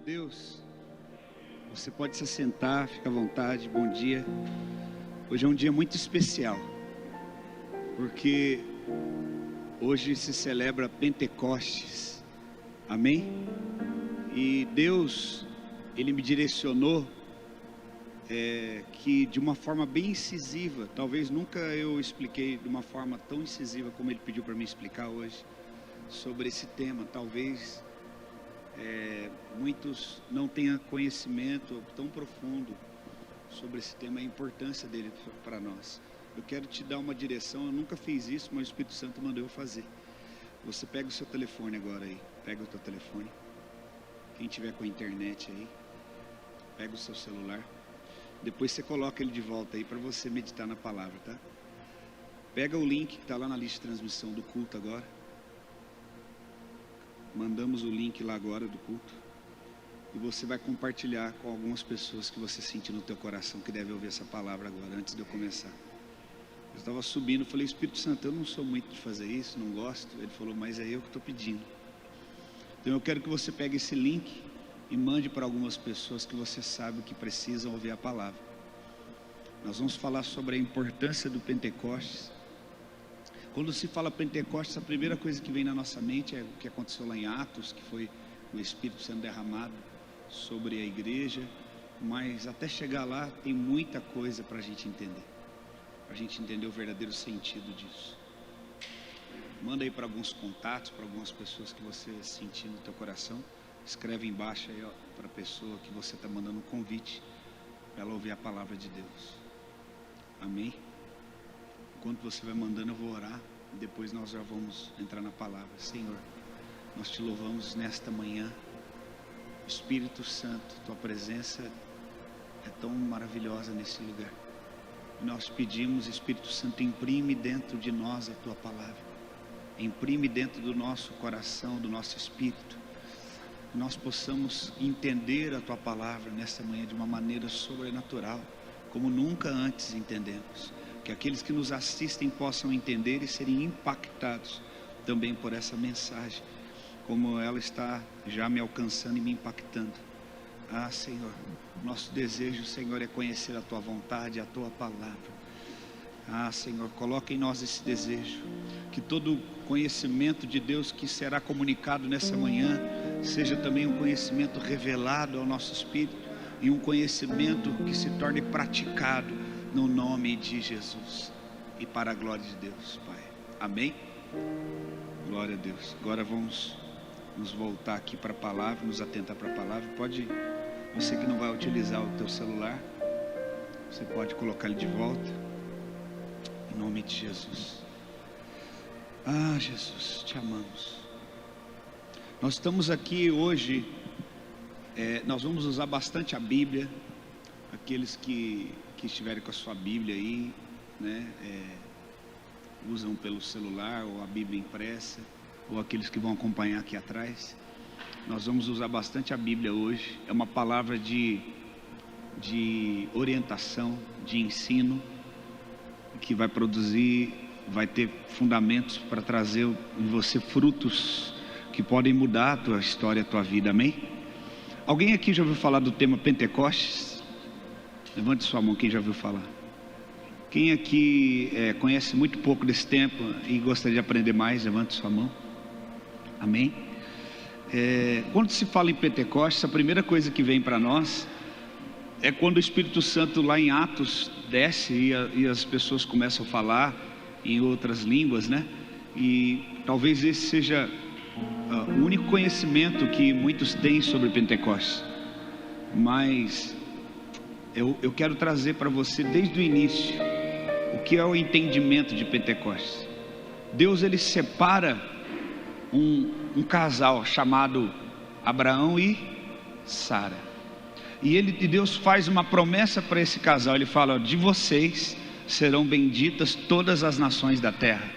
Deus. Você pode se assentar, fica à vontade, bom dia. Hoje é um dia muito especial, porque hoje se celebra Pentecostes, amém? E Deus, Ele me direcionou que de uma forma bem incisiva, talvez nunca eu expliquei de uma forma tão incisiva como Ele pediu para mim explicar hoje, sobre esse tema. Talvez muitos não tenham conhecimento tão profundo sobre esse tema, a importância dele para nós. Eu quero te dar uma direção, eu nunca fiz isso, mas o Espírito Santo mandou eu fazer. Você pega o seu telefone agora aí, pega o teu telefone, quem tiver com a internet aí, pega o seu celular, depois você coloca ele de volta aí para você meditar na palavra, tá? Pega o link que está lá na lista de transmissão do culto agora. Mandamos o link lá agora do culto. E você vai compartilhar com algumas pessoas que você sentir no teu coração que deve ouvir essa palavra agora, antes de eu começar. Eu estava subindo, falei, Espírito Santo, eu não sou muito de fazer isso, não gosto. Ele falou, mas é eu que estou pedindo. Então eu quero que você pegue esse link e mande para algumas pessoas que você sabe que precisam ouvir a palavra. Nós vamos falar sobre a importância do Pentecostes. Quando se fala Pentecostes, a primeira coisa que vem na nossa mente é o que aconteceu lá em Atos, que foi o Espírito sendo derramado sobre a igreja. Mas até chegar lá tem muita coisa para a gente entender, para a gente entender o verdadeiro sentido disso. Manda aí para alguns contatos, para algumas pessoas que você sentir no teu coração. Escreve embaixo aí para a pessoa que você está mandando um convite para ela ouvir a palavra de Deus. Amém? Enquanto você vai mandando, eu vou orar. E depois nós já vamos entrar na palavra. Senhor, nós te louvamos nesta manhã. Espírito Santo, tua presença é tão maravilhosa nesse lugar. E nós pedimos, Espírito Santo, imprime dentro de nós a tua palavra. Imprime dentro do nosso coração, do nosso espírito. Que nós possamos entender a tua palavra nesta manhã de uma maneira sobrenatural, como nunca antes entendemos. Que aqueles que nos assistem possam entender e serem impactados também por essa mensagem, como ela está já me alcançando e me impactando. Ah, Senhor, nosso desejo, Senhor, é conhecer a tua vontade, a tua palavra. Ah, Senhor, coloca em nós esse desejo, que todo conhecimento de Deus que será comunicado nessa manhã seja também um conhecimento revelado ao nosso espírito e um conhecimento que se torne praticado no nome de Jesus e para a glória de Deus, Pai. Amém? Glória a Deus. Agora vamos nos voltar aqui para a palavra, nos atentar para a palavra. Pode, você que não vai utilizar o teu celular, você pode colocar ele de volta, em nome de Jesus. Ah, Jesus, te amamos. Nós estamos aqui hoje, nós vamos usar bastante a Bíblia. Aqueles que estiverem com a sua Bíblia aí, né, usam pelo celular ou a Bíblia impressa, ou aqueles que vão acompanhar aqui atrás. Nós vamos usar bastante a Bíblia hoje. É uma palavra de orientação, de ensino, que vai produzir, vai ter fundamentos para trazer em você frutos que podem mudar a tua história, a tua vida, amém? Alguém aqui já ouviu falar do tema Pentecostes? Levante sua mão, quem já ouviu falar. Quem aqui conhece muito pouco desse tempo e gostaria de aprender mais, levante sua mão. Amém? Quando se fala em Pentecostes, a primeira coisa que vem para nós é quando o Espírito Santo lá em Atos desce e as pessoas começam a falar em outras línguas, né? E talvez esse seja o único conhecimento que muitos têm sobre Pentecostes. Mas eu quero trazer para você desde o início o que é o entendimento de Pentecostes. Deus, ele separa um casal chamado Abraão e Sara, e Deus faz uma promessa para esse casal. Ele fala, de vocês serão benditas todas as nações da terra.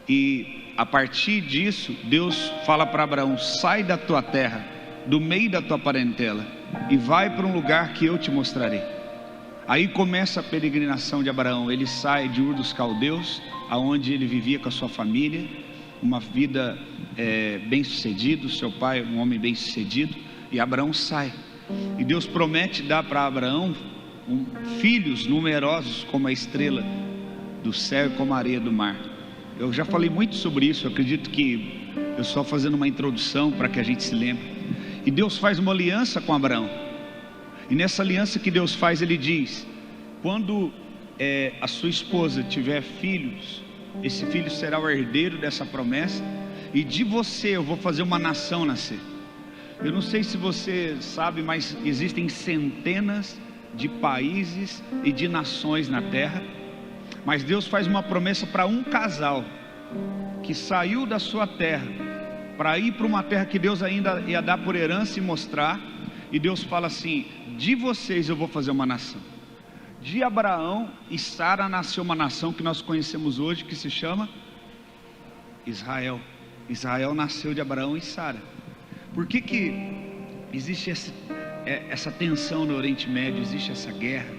E a partir disso, Deus fala para Abraão, sai da tua terra, do meio da tua parentela, e vai para um lugar que eu te mostrarei. Aí começa a peregrinação de Abraão. Ele sai de Ur dos Caldeus, aonde ele vivia com a sua família, uma vida bem sucedido, seu pai um homem bem sucedido, E Abraão sai. E Deus promete dar para Abraão filhos numerosos como a estrela do céu e como a areia do mar. Eu já falei muito sobre isso, eu acredito que eu só fazendo uma introdução para que a gente se lembre. E Deus faz uma aliança com Abraão. E nessa aliança que Deus faz, Ele diz: quando a sua esposa tiver filhos, esse filho será o herdeiro dessa promessa, e de você eu vou fazer uma nação nascer. Eu não sei se você sabe, mas existem centenas de países e de nações na terra. Mas Deus faz uma promessa para um casal que saiu da sua terra para ir para uma terra que Deus ainda ia dar por herança e mostrar. E Deus fala assim: de vocês eu vou fazer uma nação. De Abraão e Sara nasceu uma nação que nós conhecemos hoje, que se chama Israel. Israel nasceu de Abraão e Sara. Por que existe essa tensão no Oriente Médio, existe essa guerra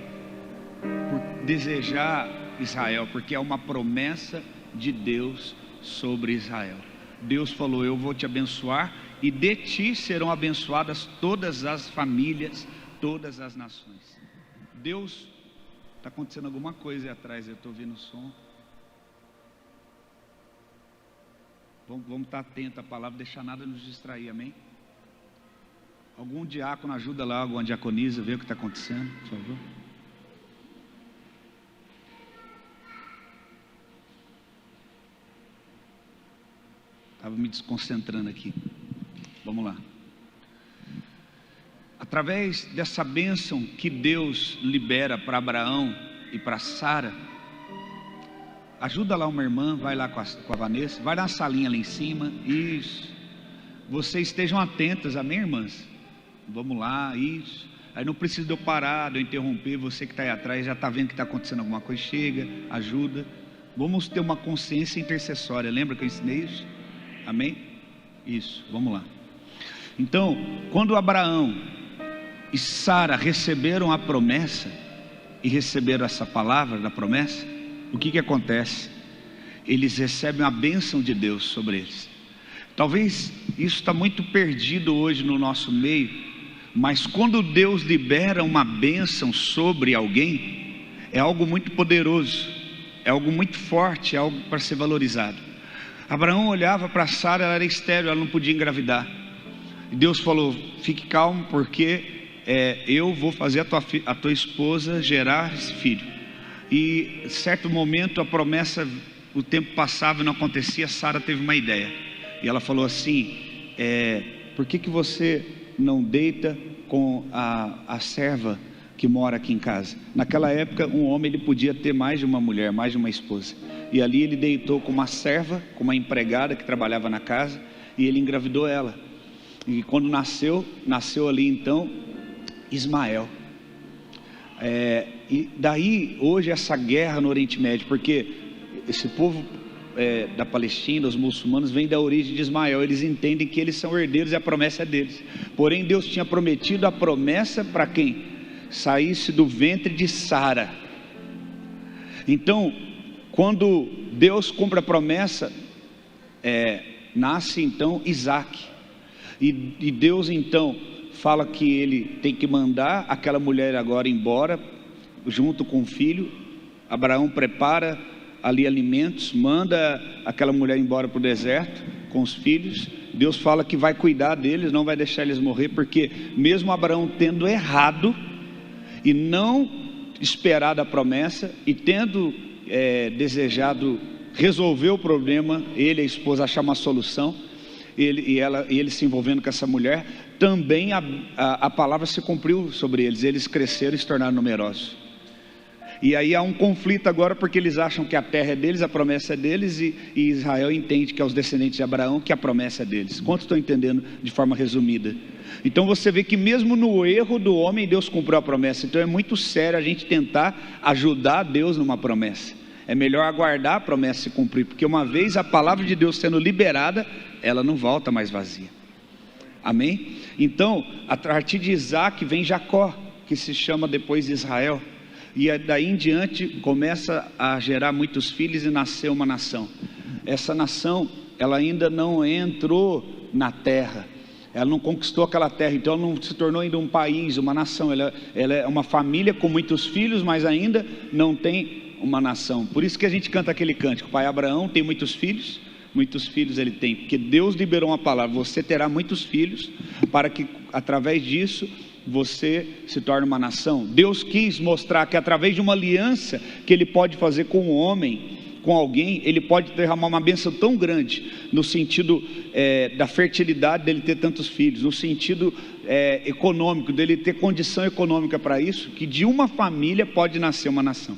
por desejar Israel? Porque é uma promessa de Deus sobre Israel. Deus falou: eu vou te abençoar, e de ti serão abençoadas todas as famílias, todas as nações. Deus, está acontecendo alguma coisa aí atrás, eu estou ouvindo o som. Vamos estar atentos à palavra, deixar nada nos distrair, amém? Algum diácono ajuda lá, alguma diaconisa, vê o que está acontecendo, por favor. Estava me desconcentrando aqui. Vamos lá. Através dessa bênção que Deus libera para Abraão e para Sara, ajuda lá uma irmã, vai lá com a Vanessa, vai na salinha lá em cima, isso. Vocês estejam atentas, amém, irmãs? Vamos lá, isso. Aí não precisa de eu parar, de eu interromper. Você que está aí atrás já está vendo que está acontecendo alguma coisa, chega, ajuda. Vamos ter uma consciência intercessória, lembra que eu ensinei isso? Amém? Isso, vamos lá. Então, quando Abraão e Sara receberam a promessa, e receberam essa palavra da promessa, o que acontece? Eles recebem a bênção de Deus sobre eles. Talvez isso está muito perdido hoje no nosso meio, mas quando Deus libera uma bênção sobre alguém, é algo muito poderoso, é algo muito forte, é algo para ser valorizado. Abraão olhava para Sara, ela era estéril, ela não podia engravidar. E Deus falou: fique calmo, porque eu vou fazer a tua esposa gerar esse filho. E certo momento a promessa, o tempo passava e não acontecia. Sara teve uma ideia, e ela falou assim: por que você não deita com a serva que mora aqui em casa? Naquela época um homem ele podia ter mais de uma mulher, mais de uma esposa. E ali ele deitou com uma serva, com uma empregada que trabalhava na casa, e ele engravidou ela. E quando nasceu ali então Ismael. E daí hoje essa guerra no Oriente Médio, porque esse povo da Palestina, os muçulmanos, vem da origem de Ismael. Eles entendem que eles são herdeiros e a promessa é deles. Porém Deus tinha prometido a promessa para quem? Saísse do ventre de Sara. Então quando Deus cumpre a promessa, nasce então Isaac. E Deus então fala que ele tem que mandar aquela mulher agora embora, junto com o filho. Abraão prepara ali alimentos, manda aquela mulher embora para o deserto com os filhos. Deus fala que vai cuidar deles, não vai deixar eles morrer, porque mesmo Abraão tendo errado e não esperado a promessa, e tendo desejado resolver o problema, ele e a esposa achar uma solução, ele se envolvendo com essa mulher, também a palavra se cumpriu sobre eles. Eles cresceram e se tornaram numerosos. E aí há um conflito agora, porque eles acham que a terra é deles, a promessa é deles, e Israel entende que é os descendentes de Abraão, que a promessa é deles. Quantos estão entendendo de forma resumida? Então você vê que mesmo no erro do homem, Deus cumpriu a promessa. Então é muito sério a gente tentar ajudar Deus numa promessa. É melhor aguardar a promessa se cumprir, porque uma vez a palavra de Deus sendo liberada, ela não volta mais vazia. Amém? Então, a partir de Isaac vem Jacó, que se chama depois Israel. E daí em diante começa a gerar muitos filhos e nasceu uma nação. Essa nação, ela ainda não entrou na terra. Ela não conquistou aquela terra, então ela não se tornou ainda um país, uma nação. Ela é uma família com muitos filhos, mas ainda não tem uma nação. Por isso que a gente canta aquele cântico: pai Abraão tem muitos filhos ele tem, porque Deus liberou uma palavra: você terá muitos filhos, para que através disso você se torne uma nação. Deus quis mostrar que através de uma aliança que Ele pode fazer com o homem, com alguém, Ele pode derramar uma bênção tão grande, no sentido da fertilidade dele ter tantos filhos, no sentido econômico, dele ter condição econômica para isso, que de uma família pode nascer uma nação.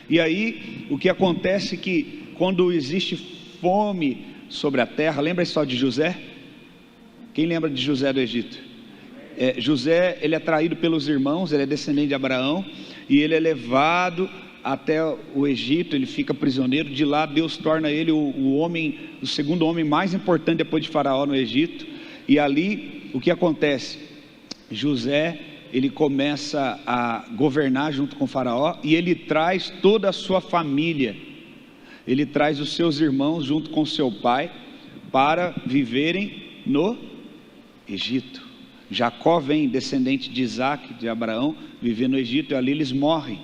E aí, o que acontece é que quando existe fome sobre a terra, lembra a história de José? Quem lembra de José do Egito? José, ele é traído pelos irmãos, ele é descendente de Abraão, e ele é levado até o Egito, ele fica prisioneiro. De lá Deus torna ele o segundo homem mais importante depois de Faraó no Egito. E ali o que acontece? José, ele começa a governar junto com Faraó, e ele traz toda a sua família, ele traz os seus irmãos junto com seu pai para viverem no Egito. Jacó vem, descendente de Isaac, de Abraão, viver no Egito, e ali eles morrem.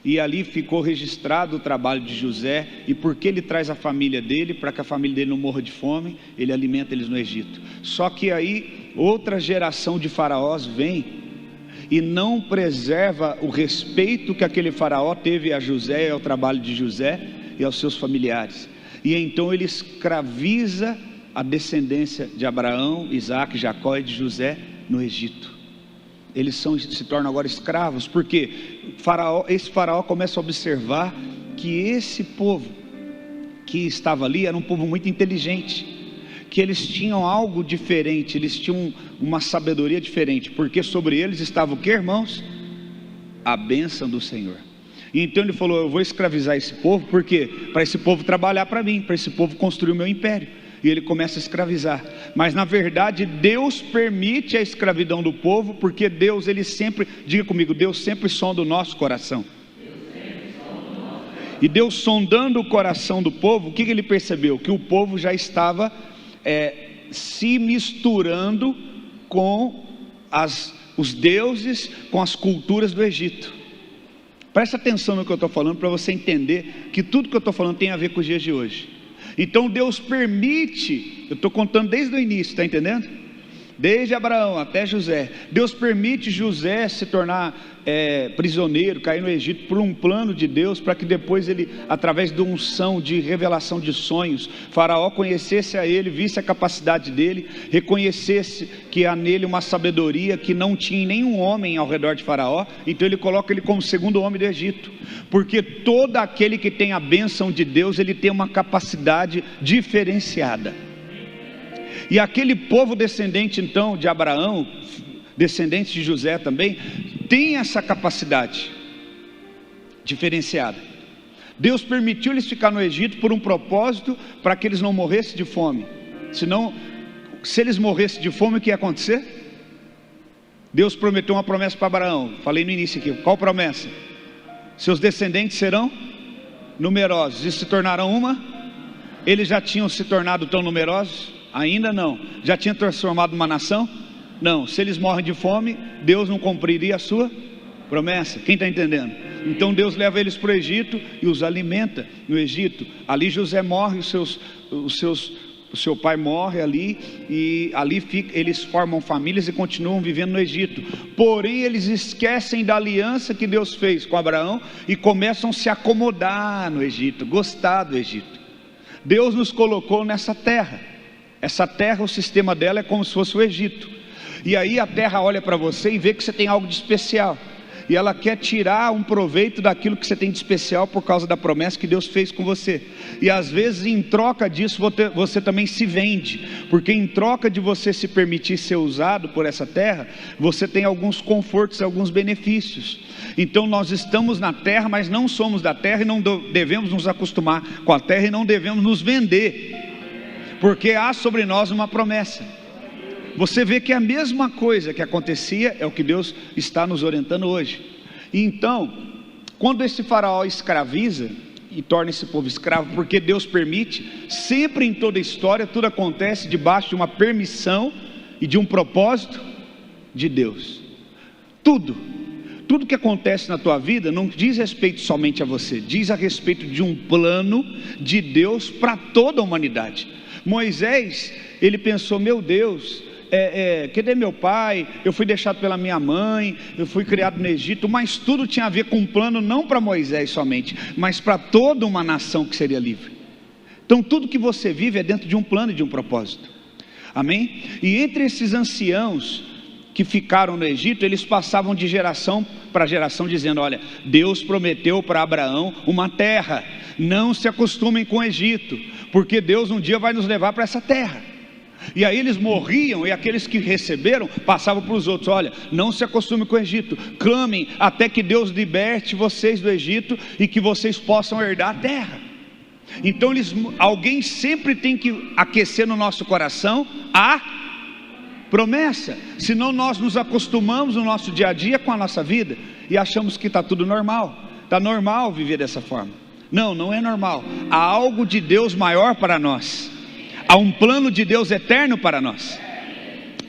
E ali ficou registrado o trabalho de José. E porque ele traz a família dele, para que a família dele não morra de fome, ele alimenta eles no Egito. Só que aí outra geração de faraós vem e não preserva o respeito que aquele faraó teve a José e ao trabalho de José e aos seus familiares. E então ele escraviza a descendência de Abraão, Isaac, Jacó e de José no Egito. Eles se tornam agora escravos, porque esse faraó começa a observar que esse povo que estava ali era um povo muito inteligente, que eles tinham algo diferente, eles tinham uma sabedoria diferente, porque sobre eles estava o que, irmãos? A bênção do Senhor. E então ele falou: eu vou escravizar esse povo, porque para esse povo trabalhar para mim, para esse povo construir o meu império. E ele começa a escravizar. Mas na verdade Deus permite a escravidão do povo, porque Deus, ele sempre, diga comigo, Deus sempre sonda o nosso coração. E Deus sondando o coração do povo, o que ele percebeu? Que o povo já estava se misturando com os deuses, com as culturas do Egito. Presta atenção no que eu estou falando, para você entender que tudo que eu estou falando tem a ver com os dias de hoje. Então Deus permite, eu estou contando desde o início, está entendendo? Desde Abraão até José, Deus permite José se tornar prisioneiro, cair no Egito, por um plano de Deus, para que depois ele, através de unção, de revelação de sonhos, Faraó conhecesse a ele, visse a capacidade dele, reconhecesse que há nele uma sabedoria que não tinha em nenhum homem ao redor de Faraó. Então ele coloca ele como segundo homem do Egito, porque todo aquele que tem a bênção de Deus, ele tem uma capacidade diferenciada. E aquele povo descendente então de Abraão, descendente de José também, tem essa capacidade diferenciada. Deus permitiu eles ficar no Egito por um propósito, para que eles não morressem de fome. Senão, se eles morressem de fome, o que ia acontecer? Deus prometeu uma promessa para Abraão. Falei no início aqui, qual promessa? Seus descendentes serão numerosos e se tornarão uma. Eles já tinham se tornado tão numerosos? Ainda não. Já tinha transformado uma nação? Não. Se eles morrem de fome, Deus não cumpriria a sua promessa. Quem está entendendo? Então Deus leva eles para o Egito e os alimenta no Egito. Ali José morre, o seu pai morre ali, e ali eles formam famílias e continuam vivendo no Egito. Porém eles esquecem da aliança que Deus fez com Abraão e começam a se acomodar no Egito, gostar do Egito. Deus nos colocou nessa terra. Essa terra, o sistema dela é como se fosse o Egito. E aí a terra olha para você e vê que você tem algo de especial, e ela quer tirar um proveito daquilo que você tem de especial, por causa da promessa que Deus fez com você. E às vezes em troca disso você também se vende, porque em troca de você se permitir ser usado por essa terra, você tem alguns confortos, alguns benefícios. Então nós estamos na terra, mas não somos da terra, e não devemos nos acostumar com a terra, e não devemos nos vender, porque há sobre nós uma promessa. Você vê que a mesma coisa que acontecia é o que Deus está nos orientando hoje. E então, quando esse faraó escraviza e torna esse povo escravo, porque Deus permite, sempre em toda a história tudo acontece debaixo de uma permissão e de um propósito de Deus. Tudo que acontece na tua vida não diz respeito somente a você, diz a respeito de um plano de Deus para toda a humanidade. Moisés, ele pensou: meu Deus, cadê meu pai? Eu fui deixado pela minha mãe, eu fui criado no Egito. Mas tudo tinha a ver com um plano, não para Moisés somente, mas para toda uma nação que seria livre. Então tudo que você vive é dentro de um plano e de um propósito. Amém? E entre esses anciãos que ficaram no Egito, eles passavam de geração para geração dizendo: olha, Deus prometeu para Abraão uma terra, não se acostumem com o Egito, porque Deus um dia vai nos levar para essa terra. E aí eles morriam, e aqueles que receberam passavam para os outros: olha, não se acostumem com o Egito, clamem até que Deus liberte vocês do Egito e que vocês possam herdar a terra. Então alguém sempre tem que aquecer no nosso coração a promessa, senão nós nos acostumamos no nosso dia a dia com a nossa vida e achamos que está tudo normal, está normal viver dessa forma. Não, não é normal. Há algo de Deus maior para nós, há um plano de Deus eterno para nós.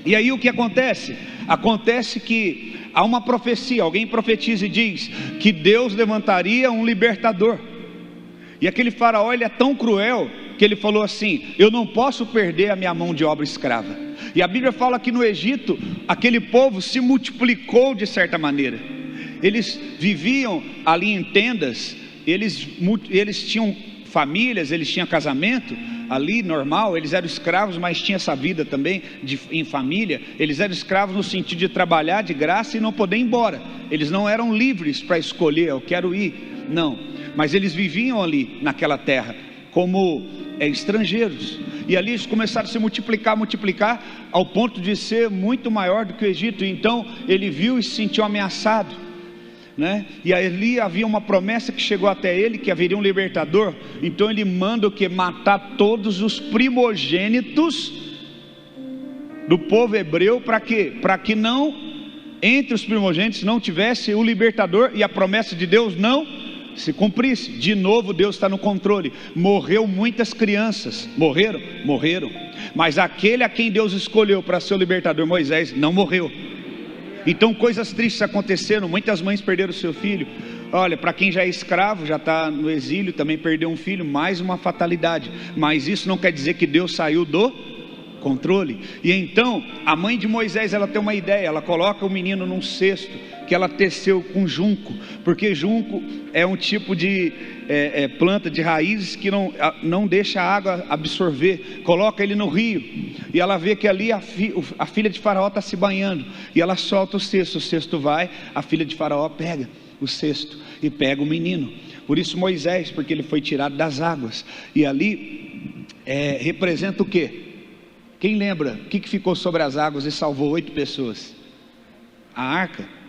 E aí o que acontece? Acontece que há uma profecia, alguém profetiza e diz que Deus levantaria um libertador. E aquele faraó, ele é tão cruel que ele falou assim: eu não posso perder a minha mão de obra escrava. E a Bíblia fala que no Egito, aquele povo se multiplicou de certa maneira. Eles viviam ali em tendas, eles tinham famílias, eles tinham casamento ali normal, eles eram escravos, mas tinha essa vida também em família. Eles eram escravos no sentido de trabalhar de graça e não poder ir embora. Eles não eram livres para escolher: eu quero ir, não. Mas eles viviam ali naquela terra como estrangeiros, e ali eles começaram a se multiplicar ao ponto de ser muito maior do que o Egito. Então ele viu e se sentiu ameaçado, né? E ali havia uma promessa que chegou até ele, que haveria um libertador. Então ele manda o que? Matar todos os primogênitos do povo hebreu. Para quê? Para que não, entre os primogênitos, não tivesse o libertador e a promessa de Deus não se cumprisse. De novo, Deus está no controle. Morreu muitas crianças. Morreram. Mas aquele a quem Deus escolheu para ser o libertador, Moisés, não morreu. Então coisas tristes aconteceram. Muitas mães perderam seu filho. Olha, para quem já é escravo, já está no exílio, também perdeu um filho. Mais uma fatalidade. Mas isso não quer dizer que Deus saiu do controle. E então a mãe de Moisés, ela tem uma ideia. Ela coloca o menino num cesto que ela teceu com junco, porque junco é um tipo de planta de raízes que não deixa a água absorver. Coloca ele no rio, e ela vê que ali a filha de Faraó está se banhando, e ela solta o cesto vai, a filha de Faraó pega o cesto e pega o menino. Por isso Moisés, porque ele foi tirado das águas. E ali representa o quê? Quem lembra o que ficou sobre as águas e salvou 8 pessoas? A arca.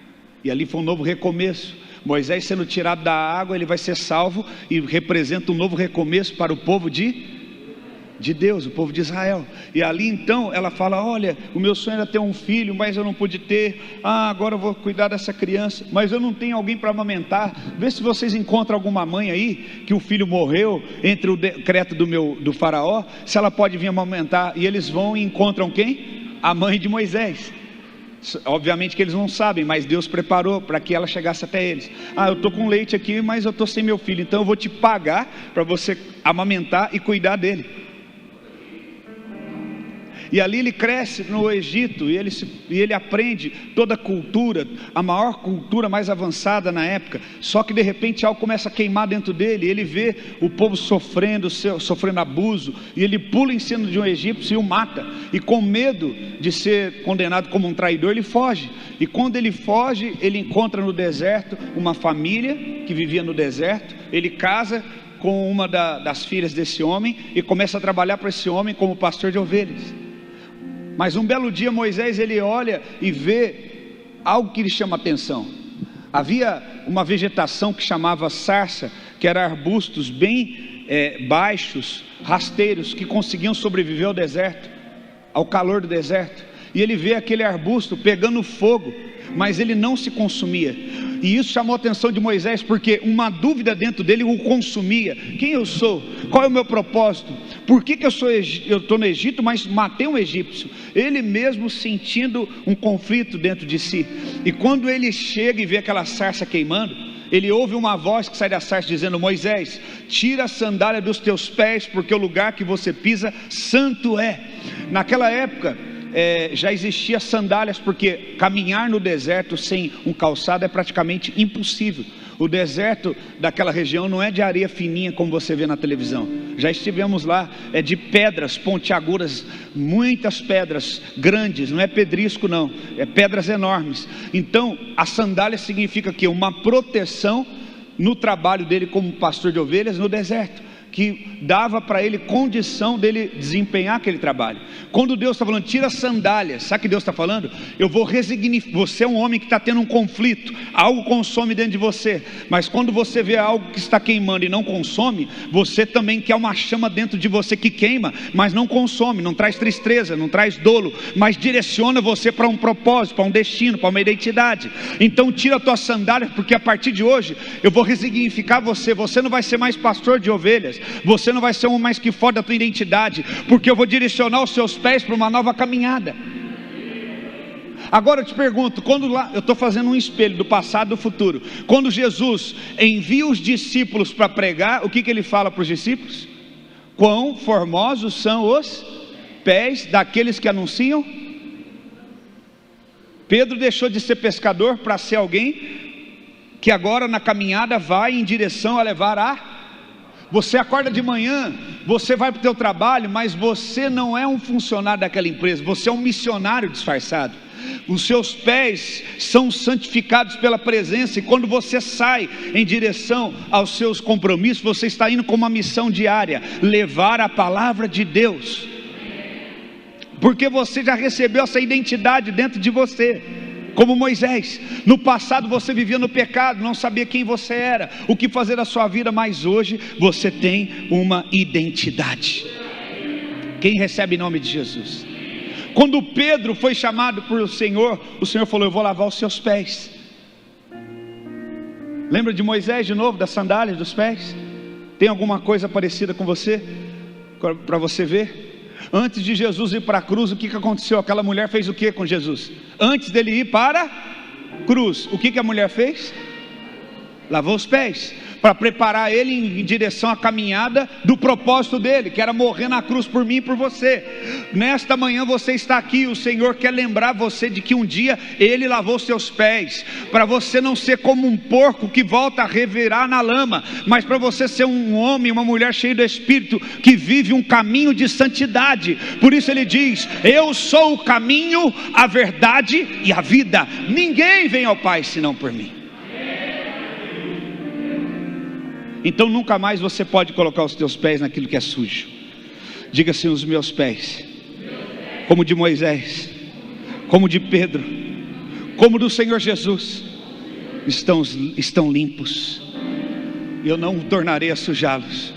E ali foi um novo recomeço. Moisés sendo tirado da água, ele vai ser salvo, e representa um novo recomeço para o povo de Deus, o povo de Israel. E ali então ela fala: olha, o meu sonho era ter um filho, mas eu não pude ter. Agora eu vou cuidar dessa criança, mas eu não tenho alguém para amamentar. Vê se vocês encontram alguma mãe aí que o filho morreu entre o decreto do faraó, se ela pode vir amamentar. E eles vão e encontram quem? A mãe de Moisés. Obviamente que eles não sabem, mas Deus preparou para que ela chegasse até eles. Eu estou com leite aqui, mas eu estou sem meu filho, então eu vou te pagar para você amamentar e cuidar dele. E ali ele cresce no Egito, e ele aprende toda a cultura, a maior cultura mais avançada na época. Só que de repente algo começa a queimar dentro dele, ele vê o povo sofrendo abuso, e ele pula em cima de um egípcio e o mata. E com medo de ser condenado como um traidor, ele foge. E quando ele foge, ele encontra no deserto uma família que vivia no deserto. Ele casa com uma das filhas desse homem e começa a trabalhar para esse homem como pastor de ovelhas. Mas um belo dia Moisés, ele olha e vê algo que lhe chama a atenção. Havia uma vegetação que chamava sarça, que eram arbustos bem baixos, rasteiros, que conseguiam sobreviver ao deserto, ao calor do deserto. e ele vê aquele arbusto pegando fogo, mas ele não se consumia. E isso chamou a atenção de Moisés, porque uma dúvida dentro dele o consumia. Quem eu sou? Qual é o meu propósito? Por que eu estou no Egito, mas matei um egípcio? Ele mesmo sentindo um conflito dentro de si. E quando ele chega e vê aquela sarça queimando, ele ouve uma voz que sai da sarça dizendo: Moisés, tira a sandália dos teus pés, porque o lugar que você pisa santo é. Naquela época já existia sandálias, porque caminhar no deserto sem um calçado é praticamente impossível. O deserto daquela região não é de areia fininha como você vê na televisão. Já estivemos lá, é de pedras pontiagudas, muitas pedras grandes, não é pedrisco não, é pedras enormes. Então a sandália significa que uma proteção no trabalho dele como pastor de ovelhas no deserto, que dava para ele condição dele desempenhar aquele trabalho. Quando Deus está falando, tira as sandálias, sabe o que Deus está falando? Eu vou resignificar. Você é um homem que está tendo um conflito, algo consome dentro de você, mas quando você vê algo que está queimando e não consome, você também quer uma chama dentro de você que queima, mas não consome, não traz tristeza, não traz dolo, mas direciona você para um propósito, para um destino, para uma identidade. Então tira as tuas sandálias, porque a partir de hoje eu vou resignificar você. Você não vai ser mais pastor de ovelhas, você não vai ser um mais que fora da tua identidade, porque eu vou direcionar os seus pés para uma nova caminhada. Agora eu te pergunto, quando lá, eu estou fazendo um espelho do passado e do futuro. Quando Jesus envia os discípulos para pregar, o que ele fala para os discípulos? Quão formosos são os pés daqueles que anunciam. Pedro deixou de ser pescador para ser alguém que agora na caminhada vai em direção a levar a... Você acorda de manhã, você vai para o teu trabalho, mas você não é um funcionário daquela empresa, você é um missionário disfarçado. Os seus pés são santificados pela presença, e quando você sai em direção aos seus compromissos, você está indo com uma missão diária: levar a palavra de Deus, porque você já recebeu essa identidade dentro de você. Como Moisés, no passado você vivia no pecado, não sabia quem você era, o que fazer da sua vida, mas hoje você tem uma identidade. Quem recebe em nome de Jesus? Quando Pedro foi chamado por o Senhor falou: eu vou lavar os seus pés. Lembra de Moisés de novo, das sandálias dos pés? Tem alguma coisa parecida com você? Para você ver? Antes de Jesus ir para a cruz, o que aconteceu? Aquela mulher fez o que com Jesus? Antes dele ir para a cruz, o que a mulher fez? Lavou os pés, para preparar ele em direção à caminhada do propósito dele, que era morrer na cruz por mim e por você. Nesta manhã você está aqui, o Senhor quer lembrar você de que um dia Ele lavou seus pés, para você não ser como um porco que volta a revirar na lama, mas para você ser um homem, uma mulher cheio do Espírito, que vive um caminho de santidade. Por isso Ele diz: eu sou o caminho, a verdade e a vida, ninguém vem ao Pai senão por mim. Então nunca mais você pode colocar os teus pés naquilo que é sujo. Diga assim: os meus pés, como de Moisés, como de Pedro, como do Senhor Jesus, estão limpos. Eu não tornarei a sujá-los,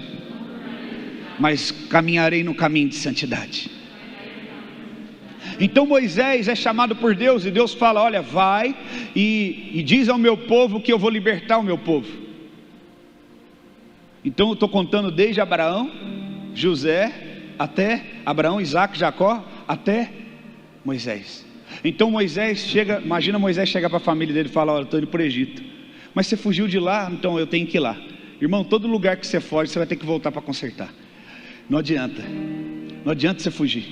mas caminharei no caminho de santidade. Então Moisés é chamado por Deus, e Deus fala: olha, vai e diz ao meu povo que eu vou libertar o meu povo. Então eu estou contando desde Abraão, José, até Abraão, Isaac, Jacó, até Moisés. Então Moisés chega, imagina Moisés chegar para a família dele e falar: olha, estou indo para o Egito. Mas você fugiu de lá, então eu tenho que ir lá. Irmão, todo lugar que você foge, você vai ter que voltar para consertar. Não adianta você fugir.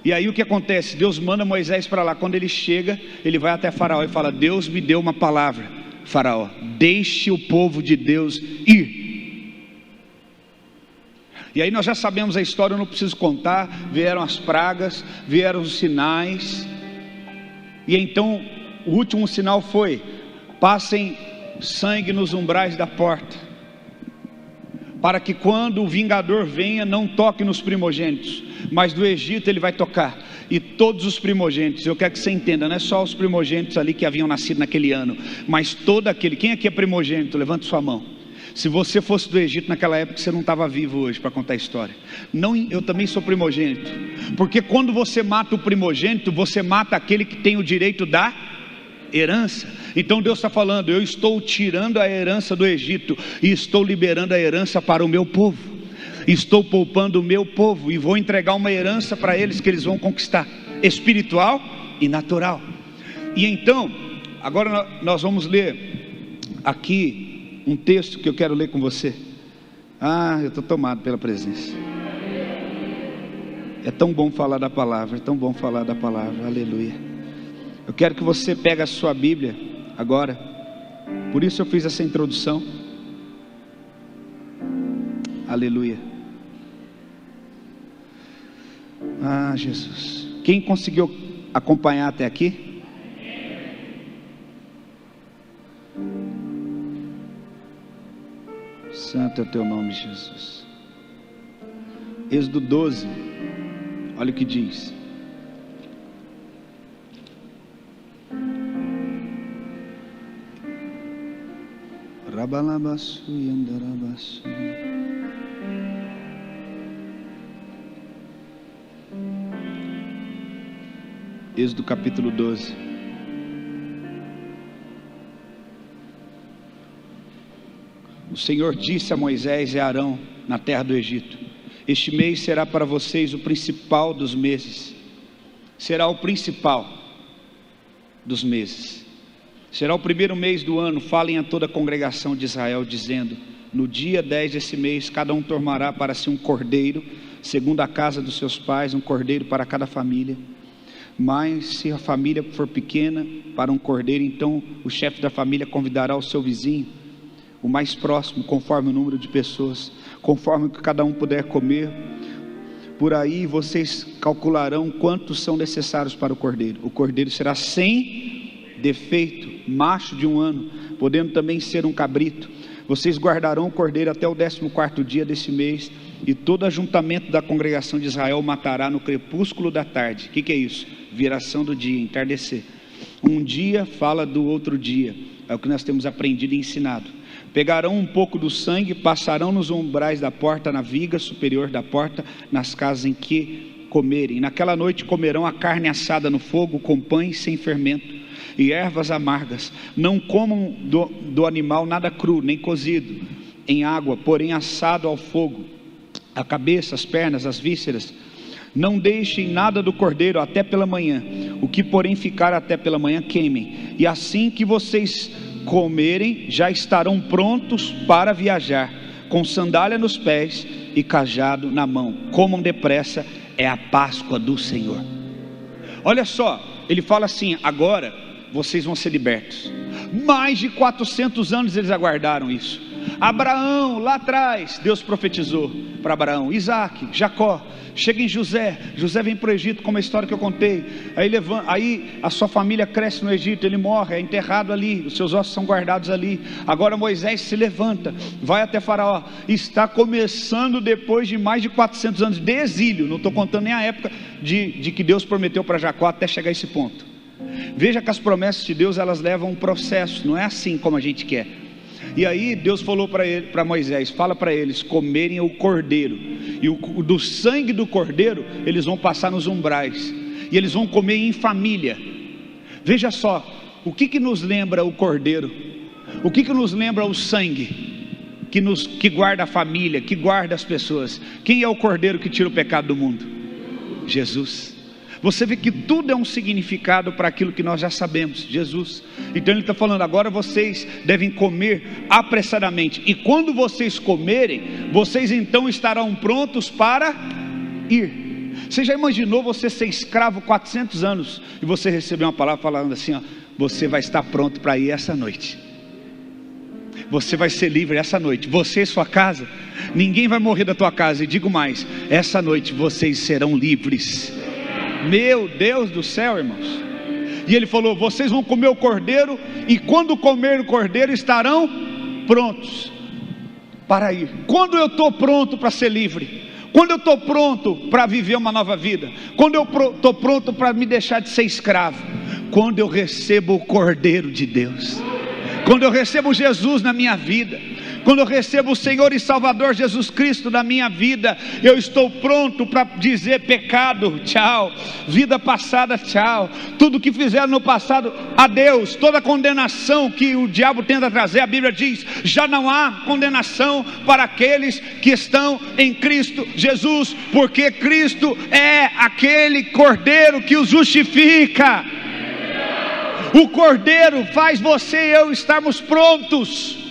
E aí o que acontece? Deus manda Moisés para lá. Quando ele chega, ele vai até Faraó e fala: Deus me deu uma palavra, Faraó, deixe o povo de Deus ir. E aí nós já sabemos a história, eu não preciso contar. Vieram as pragas, vieram os sinais, e então o último sinal foi: passem sangue nos umbrais da porta, para que quando o vingador venha, não toque nos primogênitos, mas do Egito ele vai tocar. E todos os primogênitos, eu quero que você entenda, não é só os primogênitos ali que haviam nascido naquele ano, mas todo aquele, quem aqui é primogênito? Levante sua mão. Se você fosse do Egito naquela época, você não estava vivo hoje para contar a história. Não, eu também sou primogênito, porque quando você mata o primogênito, você mata aquele que tem o direito da herança. Então Deus está falando: eu estou tirando a herança do Egito e estou liberando a herança para o meu povo. Estou poupando o meu povo e vou entregar uma herança para eles que eles vão conquistar, espiritual e natural. E então, agora nós vamos ler aqui um texto que eu quero ler com você. Eu estou tomado pela presença. É tão bom falar da palavra, é tão bom falar da palavra, aleluia. Eu quero que você pegue a sua Bíblia agora, por isso eu fiz essa introdução, aleluia. Jesus, quem conseguiu acompanhar até aqui? Santo é o teu nome, Jesus. Êxodo 12, olha o que diz. Êxodo capítulo 12. O Senhor disse a Moisés e a Arão na terra do Egito: este mês será para vocês o principal dos meses. Será o principal dos meses. Será o primeiro mês do ano. Falem a toda a congregação de Israel, dizendo: no dia 10 desse mês, cada um tomará para si um cordeiro, segundo a casa dos seus pais, um cordeiro para cada família. Mas se a família for pequena, para um cordeiro, então o chefe da família convidará o seu vizinho, o mais próximo, conforme o número de pessoas, conforme o que cada um puder comer. Por aí vocês calcularão quantos são necessários para o cordeiro. O cordeiro será sem defeito, macho de 1 ano, podendo também ser um cabrito. Vocês guardarão o cordeiro até o 14º dia desse mês, e todo ajuntamento da congregação de Israel matará no crepúsculo da tarde. O que é isso? Viração do dia, entardecer. Um dia fala do outro dia, é o que nós temos aprendido e ensinado. Pegarão um pouco do sangue, passarão nos umbrais da porta, na viga superior da porta, nas casas em que comerem. Naquela noite comerão a carne assada no fogo, com pães sem fermento e ervas amargas. Não comam do animal nada cru, nem cozido em água, porém assado ao fogo, a cabeça, as pernas, as vísceras. Não deixem nada do cordeiro até pela manhã. O que porém ficar até pela manhã, queimem. E assim que vocês comerem, já estarão prontos para viajar, com sandália nos pés e cajado na mão. Comam depressa, é a Páscoa do Senhor. Olha só, ele fala assim: agora vocês vão ser libertos. Mais de 400 anos eles aguardaram isso. Abraão, lá atrás, Deus profetizou para Abraão, Isaac, Jacó. Chega em José vem para o Egito, como a história que eu contei. Aí a sua família cresce no Egito, ele morre, é enterrado ali, os seus ossos são guardados ali. Agora Moisés se levanta, vai até Faraó. Está começando depois de mais de 400 anos de exílio. Não estou contando nem a época de que Deus prometeu para Jacó até chegar a esse ponto. Veja que as promessas de Deus, elas levam um processo, não é assim como a gente quer. E aí Deus falou para Moisés: fala para eles comerem o cordeiro, e do sangue do cordeiro eles vão passar nos umbrais, e eles vão comer em família. Veja só, o que nos lembra o cordeiro? O que nos lembra o sangue que guarda a família, que guarda as pessoas? Quem é o cordeiro que tira o pecado do mundo? Jesus. Você vê que tudo é um significado para aquilo que nós já sabemos, Jesus. Então ele está falando: agora vocês devem comer apressadamente, e quando vocês comerem, vocês então estarão prontos para ir. Você já imaginou você ser escravo 400 anos, e você receber uma palavra falando assim: ó, você vai estar pronto para ir essa noite, você vai ser livre essa noite, você e sua casa, ninguém vai morrer da tua casa. E digo mais, essa noite vocês serão livres. Meu Deus do céu, irmãos. E ele falou: vocês vão comer o cordeiro, e quando comer o cordeiro estarão prontos para ir. Quando eu estou pronto para ser livre, quando eu estou pronto para viver uma nova vida, quando eu estou pronto para me deixar de ser escravo, quando eu recebo o cordeiro de Deus, quando eu recebo Jesus na minha vida, Quando eu recebo o Senhor e Salvador Jesus Cristo na minha vida, eu estou pronto para dizer: pecado, tchau. Vida passada, tchau. Tudo que fizeram no passado, adeus. Toda condenação que o diabo tenta trazer, a Bíblia diz: já não há condenação para aqueles que estão em Cristo Jesus, porque Cristo é aquele Cordeiro que os justifica. O Cordeiro faz você e eu estarmos prontos.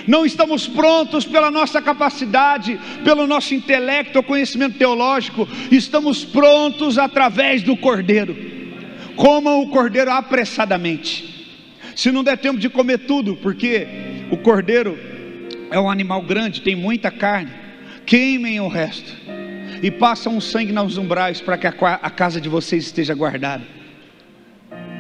Não estamos prontos pela nossa capacidade, pelo nosso intelecto ou conhecimento teológico. Estamos prontos através do Cordeiro. Comam o Cordeiro apressadamente. Se não der tempo de comer tudo, porque o Cordeiro é um animal grande, tem muita carne, queimem o resto e passam o sangue nos umbrais, para que a casa de vocês esteja guardada.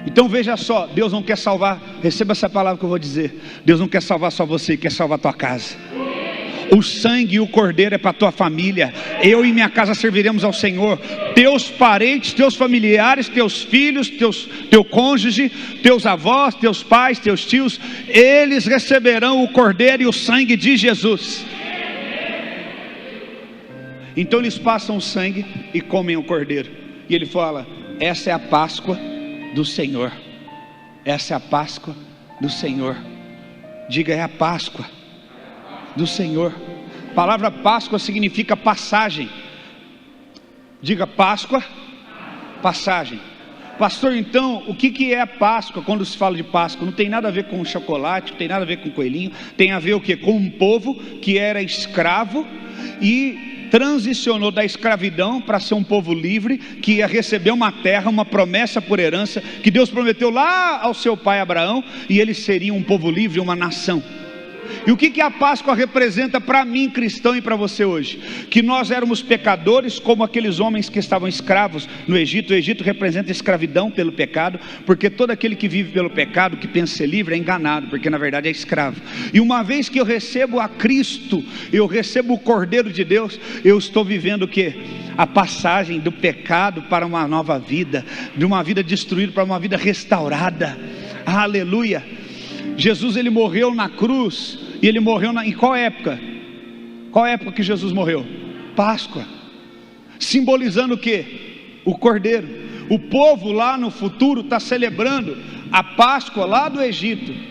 Então veja só, Deus não quer salvar, receba essa palavra que eu vou dizer, Deus não quer salvar só você, quer salvar a tua casa. O sangue e o Cordeiro é para a tua família. Eu e minha casa serviremos ao Senhor. Teus parentes, teus familiares, teus filhos, teu cônjuge, teus avós, teus pais, teus tios, eles receberão o Cordeiro e o sangue de Jesus. Então eles passam o sangue e comem o Cordeiro. E ele fala: essa é a Páscoa do Senhor. Essa é a Páscoa do Senhor. Diga: é a Páscoa do Senhor. A palavra Páscoa significa passagem. Diga: Páscoa, passagem. Pastor, então o que é a Páscoa? Quando se fala de Páscoa, não tem nada a ver com chocolate, não tem nada a ver com coelhinho. Tem a ver o que? Com um povo que era escravo e transicionou da escravidão para ser um povo livre, que ia receber uma terra, uma promessa por herança, que Deus prometeu lá ao seu pai Abraão, e eles seriam um povo livre, uma nação. E o que a Páscoa representa para mim, cristão, e para você hoje? Que nós éramos pecadores como aqueles homens que estavam escravos no Egito. O Egito representa escravidão pelo pecado, porque todo aquele que vive pelo pecado, que pensa ser livre, é enganado, porque na verdade é escravo. E uma vez que eu recebo a Cristo, eu recebo o Cordeiro de Deus, eu estou vivendo o quê? A passagem do pecado para uma nova vida, de uma vida destruída para uma vida restaurada. Aleluia. Jesus, ele morreu na cruz, e ele morreu em qual época? Qual época que Jesus morreu? Páscoa. Simbolizando o quê? O Cordeiro. O povo lá no futuro está celebrando a Páscoa lá do Egito,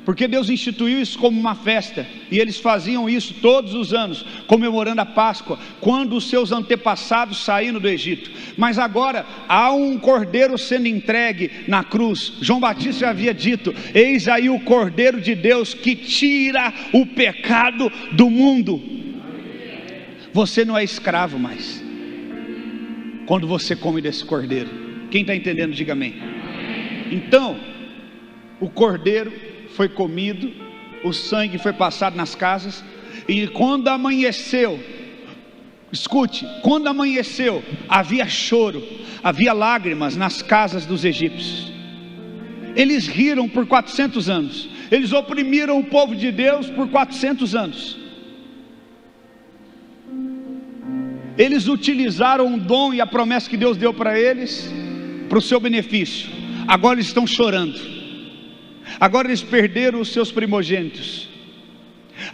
porque Deus instituiu isso como uma festa, e eles faziam isso todos os anos, comemorando a Páscoa, quando os seus antepassados saíram do Egito. Mas agora há um Cordeiro sendo entregue na cruz. João Batista já havia dito: eis aí o Cordeiro de Deus que tira o pecado do mundo. Você não é escravo mais quando você come desse Cordeiro. Quem está entendendo, diga amém. Então o Cordeiro foi comido, o sangue foi passado nas casas, e quando amanheceu, escute, quando amanheceu, havia choro, havia lágrimas nas casas dos egípcios. Eles riram por 400 anos, eles oprimiram o povo de Deus por 400 anos. Eles utilizaram o dom e a promessa que Deus deu para eles, para o seu benefício. Agora eles estão chorando. Agora eles perderam os seus primogênitos.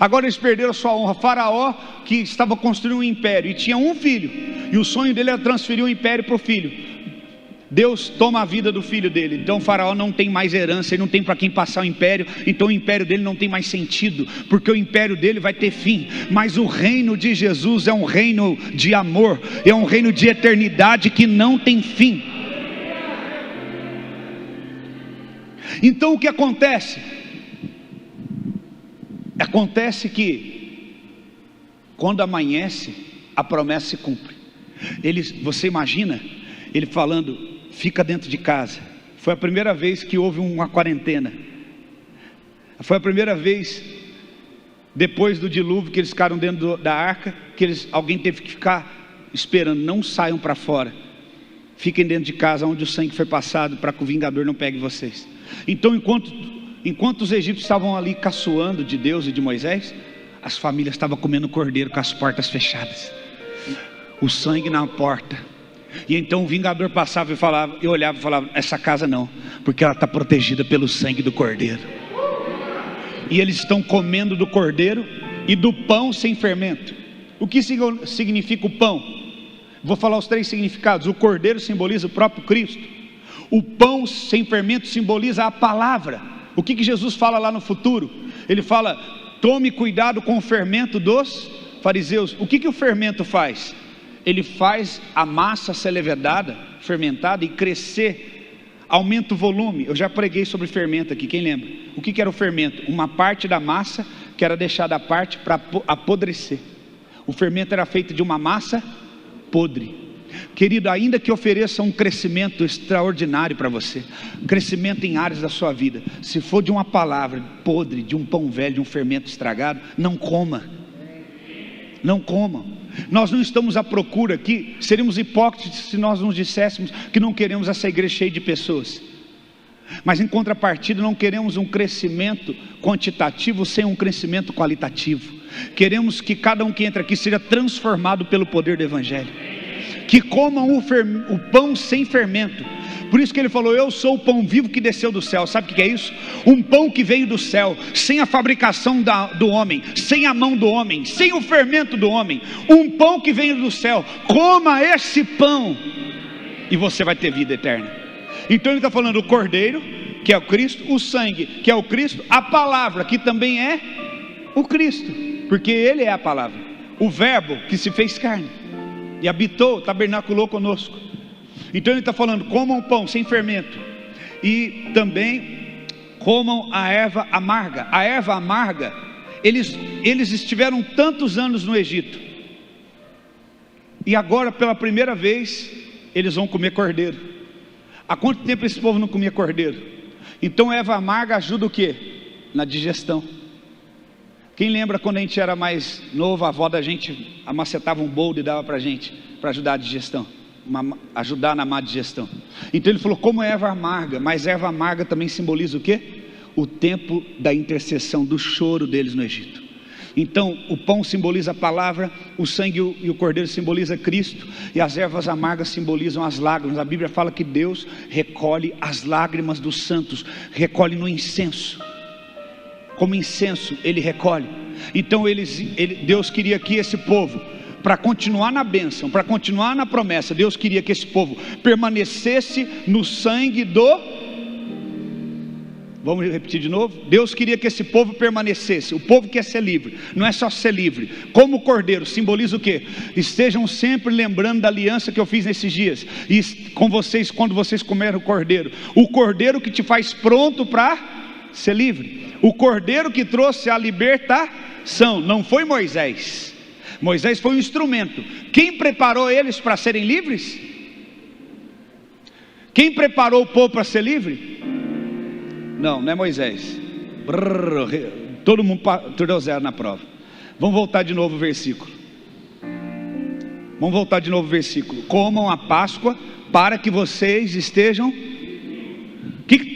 Agora eles perderam sua honra. Faraó, que estava construindo um império e tinha um filho, e o sonho dele era transferir o império para o filho. Deus toma a vida do filho dele. Então Faraó não tem mais herança, ele não tem para quem passar o império. Então o império dele não tem mais sentido, porque o império dele vai ter fim. Mas o reino de Jesus é um reino de amor, é um reino de eternidade que não tem fim. Então o que acontece? Acontece que quando amanhece, a promessa se cumpre. Você imagina ele falando: fica dentro de casa. Foi a primeira vez que houve uma quarentena. Foi a primeira vez depois do dilúvio que eles ficaram dentro da arca, que alguém teve que ficar esperando. Não saiam para fora, fiquem dentro de casa onde o sangue foi passado, para que o vingador não pegue vocês. Então enquanto os egípcios estavam ali caçoando de Deus e de Moisés, as famílias estavam comendo cordeiro com as portas fechadas, o sangue na porta. E então o vingador passava e falava, eu olhava e falava: essa casa não, porque ela está protegida pelo sangue do Cordeiro. e eles estão comendo do cordeiro e do pão sem fermento. O que significa o pão? Vou falar os 3 significados. O cordeiro simboliza o próprio Cristo. O pão sem fermento simboliza a palavra. O que Jesus fala lá no futuro? Ele fala: tome cuidado com o fermento dos fariseus. O que o fermento faz? Ele faz a massa ser levedada, fermentada, e crescer, aumenta o volume. Eu já preguei sobre fermento aqui, quem lembra? O que era o fermento? Uma parte da massa que era deixada à parte para apodrecer. O fermento era feito de uma massa podre. Querido, ainda que ofereça um crescimento extraordinário para você, crescimento em áreas da sua vida, se for de uma palavra podre, de um pão velho, de um fermento estragado, não coma. Não comam. Nós não estamos à procura aqui, seríamos hipócritas se nós nos disséssemos que não queremos essa igreja cheia de pessoas, mas em contrapartida não queremos um crescimento quantitativo sem um crescimento qualitativo. Queremos que cada um que entra aqui seja transformado pelo poder do Evangelho, que comam o pão sem fermento. Por isso que ele falou: eu sou o pão vivo que desceu do céu. Sabe o que é isso? Um pão que veio do céu, sem a fabricação do homem, sem a mão do homem, sem o fermento do homem. Um pão que veio do céu. Coma esse pão e você vai ter vida eterna. Então ele está falando: o cordeiro, que é o Cristo; o sangue, que é o Cristo; a palavra, que também é o Cristo, porque ele é a palavra. O verbo que se fez carne e habitou, tabernaculou conosco. Então ele está falando: comam pão sem fermento, e também comam a erva amarga. A erva amarga, eles estiveram tantos anos no Egito, e agora pela primeira vez eles vão comer cordeiro. Há quanto tempo esse povo não comia cordeiro? Então a erva amarga ajuda o quê? Na digestão. Quem lembra quando a gente era mais novo, a avó da gente amacetava um boldo e dava para a gente, para ajudar a digestão, ajudar na má digestão. Então ele falou: como é erva amarga. Mas erva amarga também simboliza o quê? O tempo da intercessão, do choro deles no Egito. Então o pão simboliza a palavra, o sangue e o cordeiro simboliza Cristo, e as ervas amargas simbolizam as lágrimas. A Bíblia fala que Deus recolhe as lágrimas dos santos, recolhe no incenso, como incenso ele recolhe. Então Deus queria que esse povo, para continuar na bênção, para continuar na promessa, Deus queria que esse povo permanecesse no sangue do... Vamos repetir de novo? Deus queria que esse povo permanecesse. O povo quer ser livre, não é só ser livre. Como o cordeiro simboliza o quê? Estejam sempre lembrando da aliança que eu fiz nesses dias, e com vocês, quando vocês comerem o cordeiro que te faz pronto para ser livre, o cordeiro que trouxe a libertação. Não foi Moisés. Moisés foi um instrumento. Quem preparou eles para serem livres? Quem preparou o povo para ser livre? Não é Moisés. Todo mundo tirou 0 na prova. Vamos voltar de novo o versículo. Comam a Páscoa para que vocês estejam...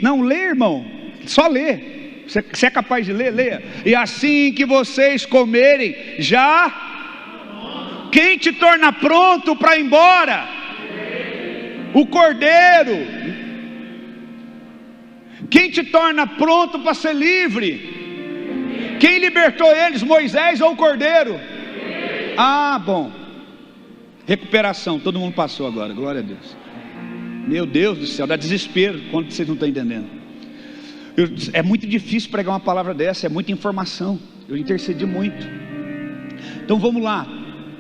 Não, lê, irmão. Só lê. Você é capaz de ler? Leia. E assim que vocês comerem, já... Quem te torna pronto para ir embora? O cordeiro. Quem te torna pronto para ser livre? Quem libertou eles, Moisés ou o cordeiro? Ah, bom. Recuperação, todo mundo passou agora, glória a Deus. Meu Deus do céu, dá desespero quando vocês não estão entendendo. É muito difícil pregar uma palavra dessa, é muita informação. Eu intercedi muito. Então vamos lá.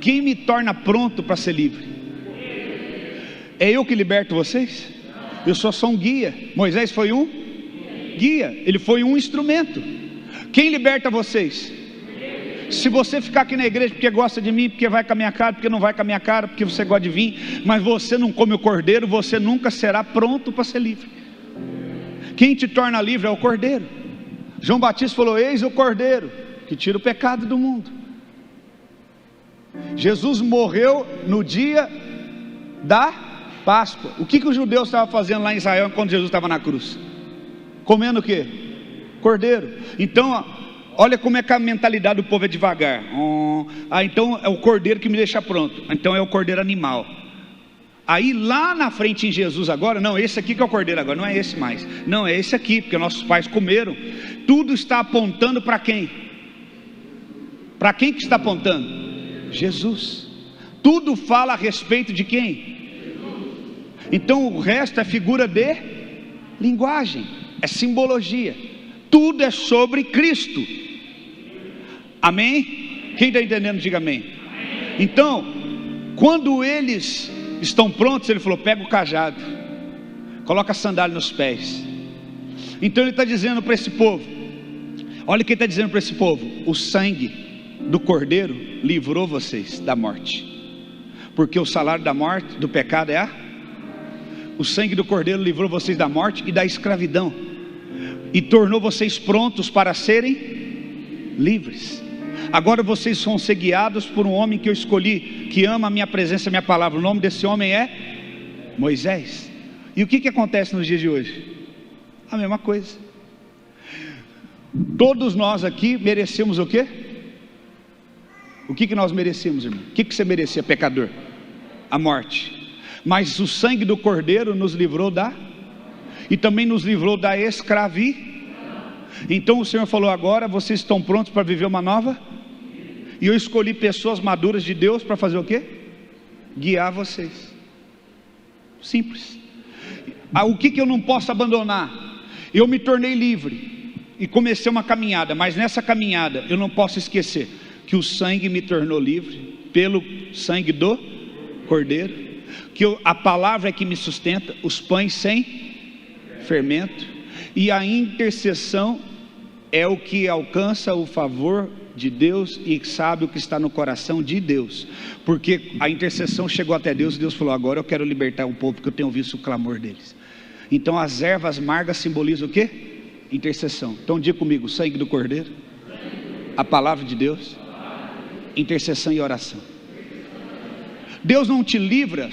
Quem me torna pronto para ser livre? É eu que liberto vocês? Eu sou só um guia. Moisés foi um guia, ele foi um instrumento. Quem liberta vocês? Se você ficar aqui na igreja porque gosta de mim, porque vai com a minha cara, porque não vai com a minha cara, porque você gosta de vir, mas você não come o cordeiro, você nunca será pronto para ser livre. Quem te torna livre é o cordeiro. João Batista falou: eis o cordeiro que tira o pecado do mundo. Jesus morreu no dia da Páscoa. O que os judeus estavam fazendo lá em Israel quando Jesus estava na cruz? Comendo o quê? Cordeiro. Então, olha como é que a mentalidade do povo é devagar. Então é o cordeiro que me deixa pronto. Então é o cordeiro animal. Aí lá na frente em Jesus agora, não, esse aqui que é o cordeiro agora, não é esse mais. Não, é esse aqui, porque nossos pais comeram. Tudo está apontando para quem? Para quem que está apontando? Jesus. Tudo fala a respeito de quem? Então o resto é figura de linguagem, é simbologia. Tudo é sobre Cristo. Amém? Quem está entendendo, diga amém. Então, quando eles estão prontos, ele falou: pega o cajado, coloca a sandália nos pés. Então ele está dizendo para esse povo, olha o que ele está dizendo para esse povo: o sangue do cordeiro livrou vocês da morte, porque o salário da morte, do pecado o sangue do cordeiro livrou vocês da morte e da escravidão, e tornou vocês prontos para serem livres. Agora vocês vão ser guiados por um homem que eu escolhi, que ama a minha presença, a minha palavra. O nome desse homem é Moisés. E o que acontece nos dias de hoje? A mesma coisa. Todos nós aqui merecemos o quê? O que nós merecemos, irmão? O que você merecia, pecador? A morte. Mas o sangue do cordeiro nos livrou e também nos livrou da escravidão. Então o Senhor falou: agora vocês estão prontos para viver uma nova? E eu escolhi pessoas maduras de Deus para fazer o quê? Guiar vocês. Simples. O que eu não posso abandonar? Eu me tornei livre e comecei uma caminhada, mas nessa caminhada eu não posso esquecer que o sangue me tornou livre pelo sangue do cordeiro, que a palavra é que me sustenta, os pães sem fermento, e a intercessão é o que alcança o favor de Deus e sabe o que está no coração de Deus, porque a intercessão chegou até Deus e Deus falou: agora eu quero libertar o povo, porque eu tenho visto o clamor deles. Então as ervas amargas simbolizam o quê? Intercessão. Então diga comigo: sangue do cordeiro, a palavra de Deus, intercessão e oração. Deus não te livra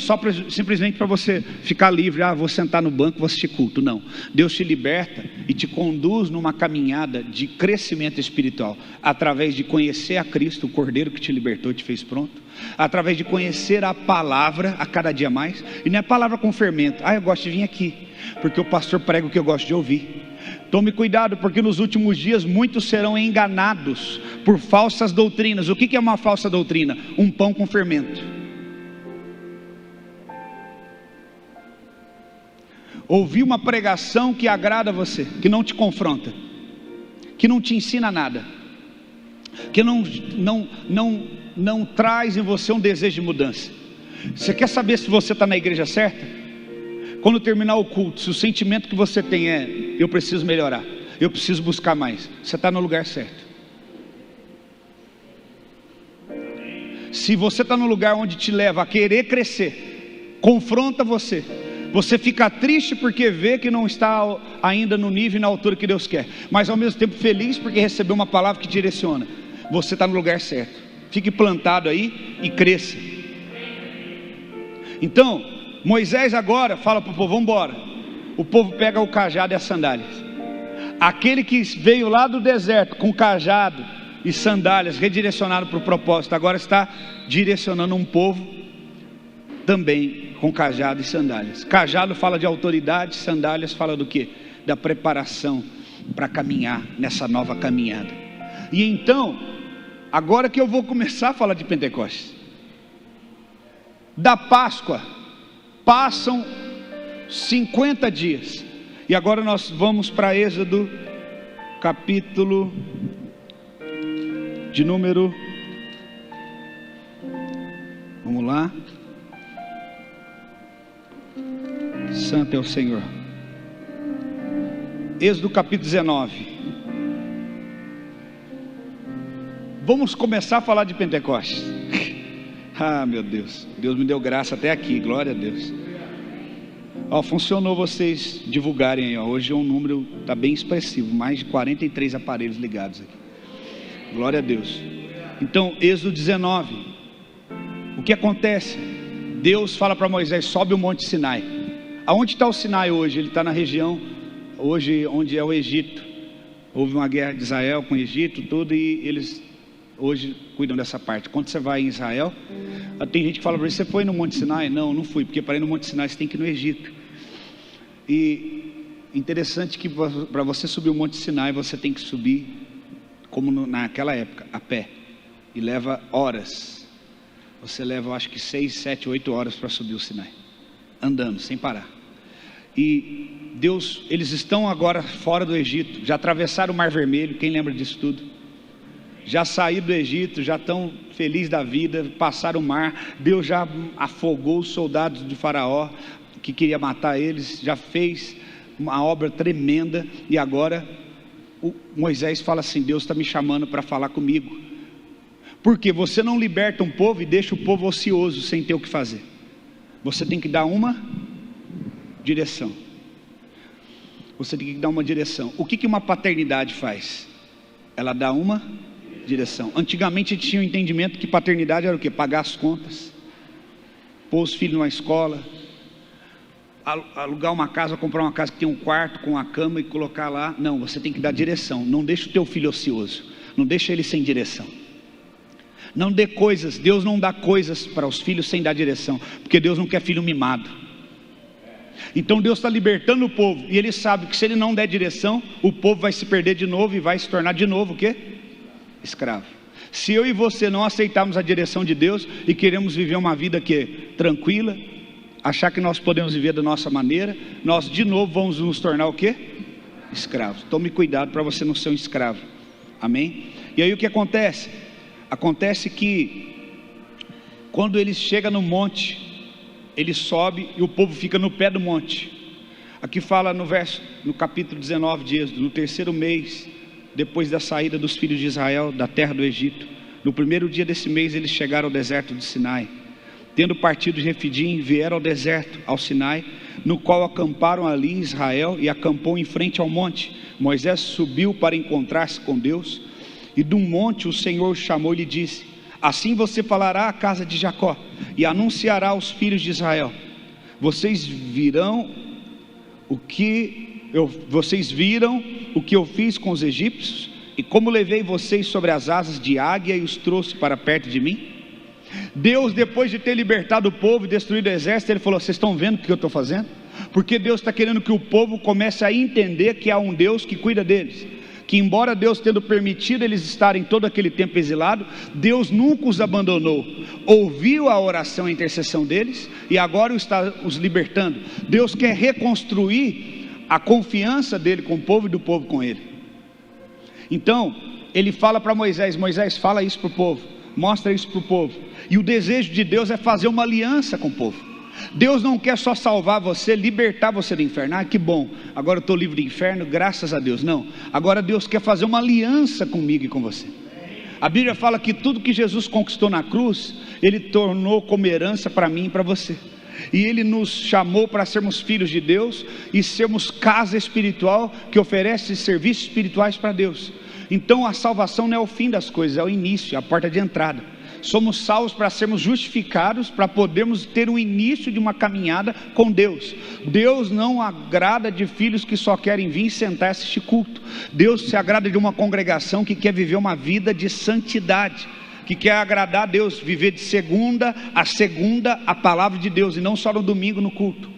simplesmente para você ficar livre. Vou sentar no banco, vou assistir culto. Não, Deus te liberta e te conduz numa caminhada de crescimento espiritual, através de conhecer a Cristo, o Cordeiro que te libertou e te fez pronto, através de conhecer a palavra a cada dia mais. E não é palavra com fermento: eu gosto de vir aqui porque o pastor prega o que eu gosto de ouvir. Tome cuidado, porque nos últimos dias muitos serão enganados por falsas doutrinas. O que é uma falsa doutrina? Um pão com fermento. Ouvir uma pregação que agrada a você, que não te confronta, que não te ensina nada, que não traz em você um desejo de mudança. Você quer saber se você está na igreja certa? Quando terminar o culto, se o sentimento que você tem é: eu preciso melhorar, eu preciso buscar mais, você está no lugar certo. Se você está no lugar onde te leva a querer crescer, confronta você, você fica triste porque vê que não está ainda no nível e na altura que Deus quer, mas ao mesmo tempo feliz porque recebeu uma palavra que direciona. Você está no lugar certo. Fique plantado aí e cresça. Então Moisés agora fala para o povo: vamos embora. O povo pega o cajado e as sandálias. Aquele que veio lá do deserto com cajado e sandálias, redirecionado para o propósito, agora está direcionando um povo também com cajado e sandálias. Cajado fala de autoridade, sandálias fala do quê? Da preparação para caminhar nessa nova caminhada. E então, agora que eu vou começar a falar de Pentecostes, da Páscoa, passam 50 dias, e agora nós vamos para Êxodo, capítulo de número, vamos lá, santo é o Senhor, Êxodo capítulo 19, vamos começar a falar de Pentecostes. Meu Deus, Deus me deu graça até aqui, glória a Deus. Funcionou vocês divulgarem aí, hoje um número está bem expressivo, mais de 43 aparelhos ligados aqui, glória a Deus. Então Êxodo 19, o que acontece? Deus fala para Moisés: sobe o monte Sinai. Aonde está o Sinai hoje? Ele está na região hoje onde é o Egito. Houve uma guerra de Israel com o Egito tudo, e eles hoje cuidam dessa parte. Quando você vai em Israel, tem gente que fala para mim, você foi no Monte Sinai? Não, não fui, porque para ir no Monte Sinai você tem que ir no Egito. E interessante que para você subir o Monte Sinai, você tem que subir, como naquela época, a pé. E leva horas. Você leva, eu acho que 6, 7, 8 horas para subir o Sinai. Andando, sem parar. E Deus, eles estão agora fora do Egito. Já atravessaram o Mar Vermelho, quem lembra disso tudo? Já saíram do Egito, já estão felizes da vida, passaram o mar. Deus já afogou os soldados de Faraó, que queria matar eles. Já fez uma obra tremenda. E agora Moisés fala assim, Deus está me chamando para falar comigo. Porque você não liberta um povo e deixa o povo ocioso, sem ter o que fazer. Você tem que dar uma direção. Você tem que dar uma direção. O que uma paternidade faz? Ela dá uma direção. Antigamente a gente tinha um entendimento que paternidade era o quê? Pagar as contas, pôr os filhos numa escola, alugar uma casa, comprar uma casa que tem um quarto com a cama e colocar lá. Não, você tem que dar direção. Não deixa o teu filho ocioso. Não deixa ele sem direção. Não dê coisas. Deus não dá coisas para os filhos sem dar direção, porque Deus não quer filho mimado. Então Deus está libertando o povo, e Ele sabe que se Ele não der direção, o povo vai se perder de novo e vai se tornar de novo o quê? Escravo. Se eu e você não aceitarmos a direção de Deus e queremos viver uma vida tranquila, achar que nós podemos viver da nossa maneira, nós de novo vamos nos tornar o quê? Escravos. Tome cuidado para você não ser um escravo. Amém? E aí o que acontece? Acontece que quando ele chega no monte, ele sobe e o povo fica no pé do monte. Aqui fala no capítulo 19 de Êxodo, no 3º mês, depois da saída dos filhos de Israel da terra do Egito, no 1º dia desse mês eles chegaram ao deserto de Sinai. Tendo partido de Refidim, vieram ao deserto, ao Sinai, no qual acamparam ali Israel e acampou em frente ao monte. Moisés subiu para encontrar-se com Deus, e do monte o Senhor chamou e lhe disse: assim você falará à casa de Jacó e anunciará aos filhos de Israel: vocês viram o que eu fiz com os egípcios, e como levei vocês sobre as asas de águia e os trouxe para perto de mim. Deus, depois de ter libertado o povo e destruído o exército, Ele falou: vocês estão vendo o que eu estou fazendo? Porque Deus está querendo que o povo comece a entender que há um Deus que cuida deles, que embora Deus tendo permitido eles estarem todo aquele tempo exilado, Deus nunca os abandonou, ouviu a oração e a intercessão deles, e agora está os libertando. Deus quer reconstruir a confiança dele com o povo e do povo com ele. Então ele fala para Moisés: Moisés, fala isso para o povo, mostra isso para o povo. E o desejo de Deus é fazer uma aliança com o povo. Deus não quer só salvar você, libertar você do inferno. Ah, que bom, agora eu estou livre do inferno, graças a Deus. Não, agora Deus quer fazer uma aliança comigo e com você. A Bíblia fala que tudo que Jesus conquistou na cruz, Ele tornou como herança para mim e para você. E Ele nos chamou para sermos filhos de Deus e sermos casa espiritual que oferece serviços espirituais para Deus. Então a salvação não é o fim das coisas, é o início, é a porta de entrada. Somos salvos para sermos justificados, para podermos ter o início de uma caminhada com Deus. Deus não agrada de filhos que só querem vir sentar e assistir culto. Deus se agrada de uma congregação que quer viver uma vida de santidade, que quer agradar a Deus, viver de segunda a palavra de Deus, e não só no domingo no culto.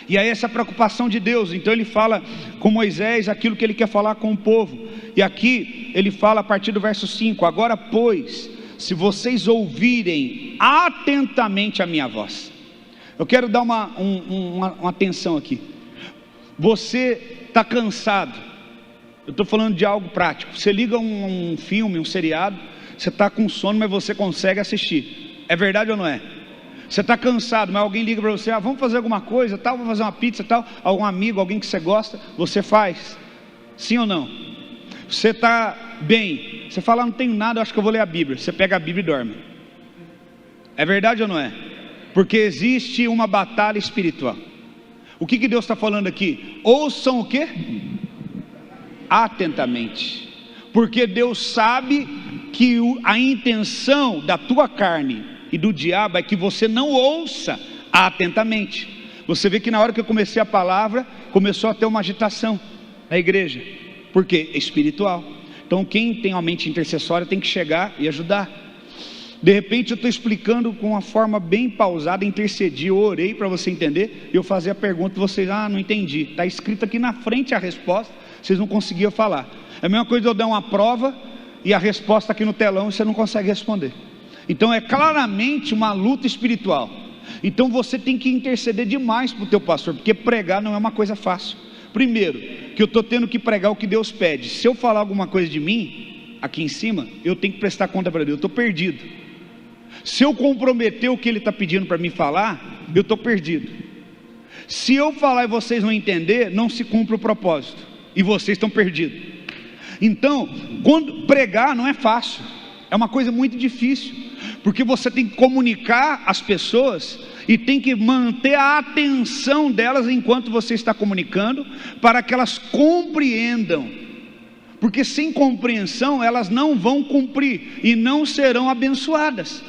E aí essa preocupação de Deus. Então ele fala com Moisés aquilo que ele quer falar com o povo. E aqui ele fala a partir do verso 5: agora pois, se vocês ouvirem atentamente a minha voz. Eu quero dar uma atenção aqui. Você está cansado. Eu estou falando de algo prático. Você liga um filme, um seriado, você está com sono, mas você consegue assistir. É verdade ou não é? Você está cansado, mas alguém liga para você: vamos fazer alguma coisa, tal, vamos fazer uma pizza, tal. Algum amigo, alguém que você gosta, você faz. Sim ou não? Você está bem, você fala: não tenho nada, eu acho que eu vou ler a Bíblia. Você pega a Bíblia e dorme. É verdade ou não é? Porque existe uma batalha espiritual. O que Deus está falando aqui? Ouçam o quê? Atentamente. Porque Deus sabe que a intenção da tua carne e do diabo é que você não ouça atentamente. Você vê que na hora que eu comecei a palavra, começou a ter uma agitação na igreja. Por quê? Espiritual. Então quem tem uma mente intercessória tem que chegar e ajudar. De repente eu estou explicando com uma forma bem pausada, intercedi, eu orei para você entender, e eu fazia a pergunta, vocês, não entendi, está escrito aqui na frente a resposta, vocês não conseguiam falar. É a mesma coisa de eu dar uma prova, e a resposta aqui no telão, e você não consegue responder. Então é claramente uma luta espiritual. Então você tem que interceder demais para o teu pastor, porque pregar não é uma coisa fácil. Primeiro, que eu estou tendo que pregar o que Deus pede. Se eu falar alguma coisa de mim, aqui em cima, eu tenho que prestar conta para Deus, eu estou perdido. Se eu comprometer o que Ele está pedindo para mim falar, eu estou perdido. Se eu falar e vocês não entender, não se cumpre o propósito, e vocês estão perdidos. Então, quando pregar não é fácil, é uma coisa muito difícil, porque você tem que comunicar às pessoas, e tem que manter a atenção delas enquanto você está comunicando, para que elas compreendam, porque sem compreensão elas não vão cumprir, e não serão abençoadas.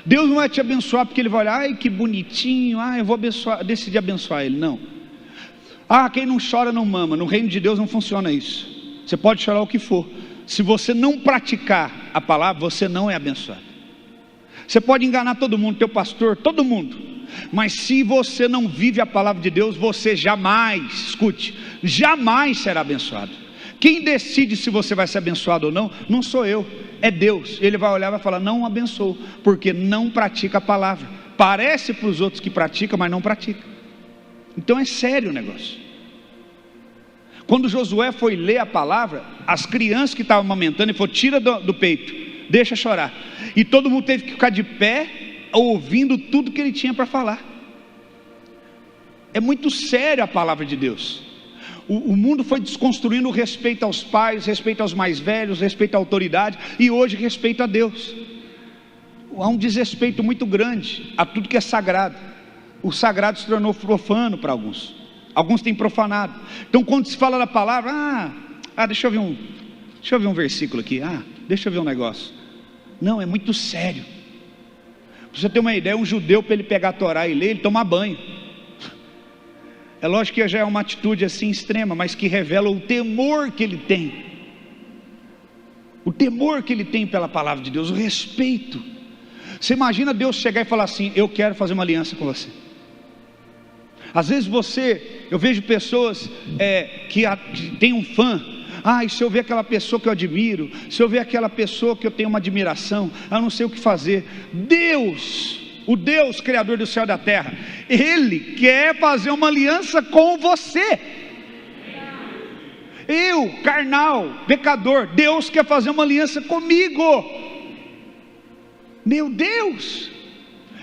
Deus não vai te abençoar porque Ele vai olhar, ai que bonitinho, eu vou abençoar, decidir abençoar ele, não. Quem não chora não mama, no reino de Deus não funciona isso. Você pode chorar o que for, se você não praticar a palavra, você não é abençoado. Você pode enganar todo mundo, teu pastor, todo mundo, mas se você não vive a palavra de Deus, você jamais, escute, jamais será abençoado. Quem decide se você vai ser abençoado ou não, não sou eu, é Deus. Ele vai olhar e vai falar, não abençoo, porque não pratica a palavra. Parece para os outros que pratica, mas não pratica. Então é sério o negócio. Quando Josué foi ler a palavra, as crianças que estavam amamentando, ele falou, tira do peito, deixa chorar. E todo mundo teve que ficar de pé, ouvindo tudo que ele tinha para falar. É muito sério a palavra de Deus. O mundo foi desconstruindo o respeito aos pais, respeito aos mais velhos, respeito à autoridade, e hoje respeito a Deus. Há um desrespeito muito grande a tudo que é sagrado. O sagrado se tornou profano para alguns. Alguns têm profanado. Então quando se fala da palavra, deixa eu ver um versículo aqui, deixa eu ver um negócio. Não, é muito sério. Para você ter uma ideia, um judeu, para ele pegar a Torá e ler, ele toma banho. É lógico que já é uma atitude assim extrema, mas que revela o temor que ele tem. O temor que ele tem pela palavra de Deus, o respeito. Você imagina Deus chegar e falar assim, eu quero fazer uma aliança com você. Às vezes eu vejo pessoas que tem um fã, se eu ver aquela pessoa que eu admiro, se eu ver aquela pessoa que eu tenho uma admiração, eu não sei o que fazer. Deus, o Deus Criador do céu e da terra, Ele quer fazer uma aliança com você. Eu, carnal, pecador, Deus quer fazer uma aliança comigo. Meu Deus,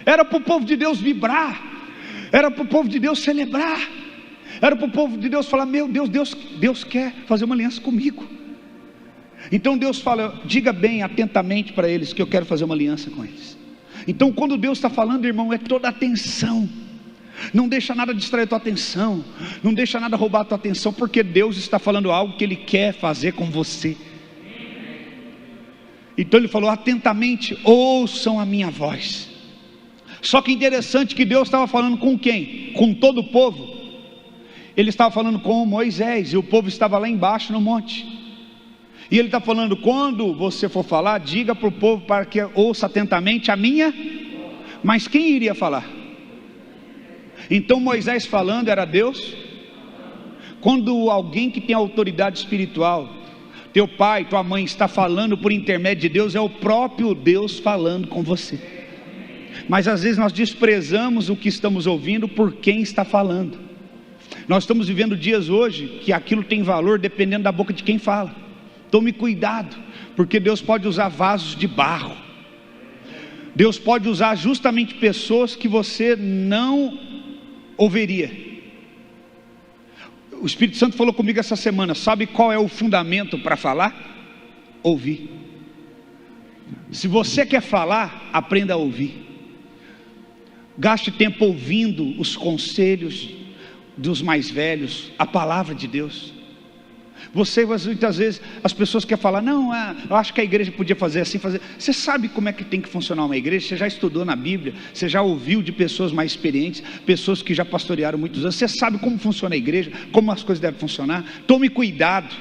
era para o povo de Deus vibrar, era para o povo de Deus celebrar, era para o povo de Deus falar, meu Deus quer fazer uma aliança comigo. Então Deus fala, diga bem atentamente para eles que eu quero fazer uma aliança com eles. Então quando Deus está falando, irmão, é toda atenção. Não deixa nada distrair a tua atenção, não deixa nada roubar a tua atenção, porque Deus está falando algo que Ele quer fazer com você. Então Ele falou, atentamente ouçam a minha voz. Só que interessante que Deus estava falando com quem? Com todo o povo. Ele estava falando com Moisés, e o povo estava lá embaixo no monte. E Ele está falando, quando você for falar, diga para o povo para que ouça atentamente a minha. Mas quem iria falar? Então Moisés falando era Deus. Quando alguém que tem autoridade espiritual, teu pai, tua mãe está falando por intermédio de Deus, é o próprio Deus falando com você. Mas às vezes nós desprezamos o que estamos ouvindo por quem está falando. Nós estamos vivendo dias hoje que aquilo tem valor dependendo da boca de quem fala. Tome cuidado, porque Deus pode usar vasos de barro. Deus pode usar justamente pessoas que você não ouviria. O Espírito Santo falou comigo essa semana, sabe qual é o fundamento para falar? Ouvir. Se você quer falar, aprenda a ouvir. Gaste tempo ouvindo os conselhos dos mais velhos, a palavra de Deus. Muitas vezes as pessoas querem falar, não, eu acho que a igreja podia fazer assim, fazer. Você sabe como é que tem que funcionar uma igreja? Você já estudou na Bíblia, você já ouviu de pessoas mais experientes, pessoas que já pastorearam muitos anos, você sabe como funciona a igreja, como as coisas devem funcionar. Tome cuidado.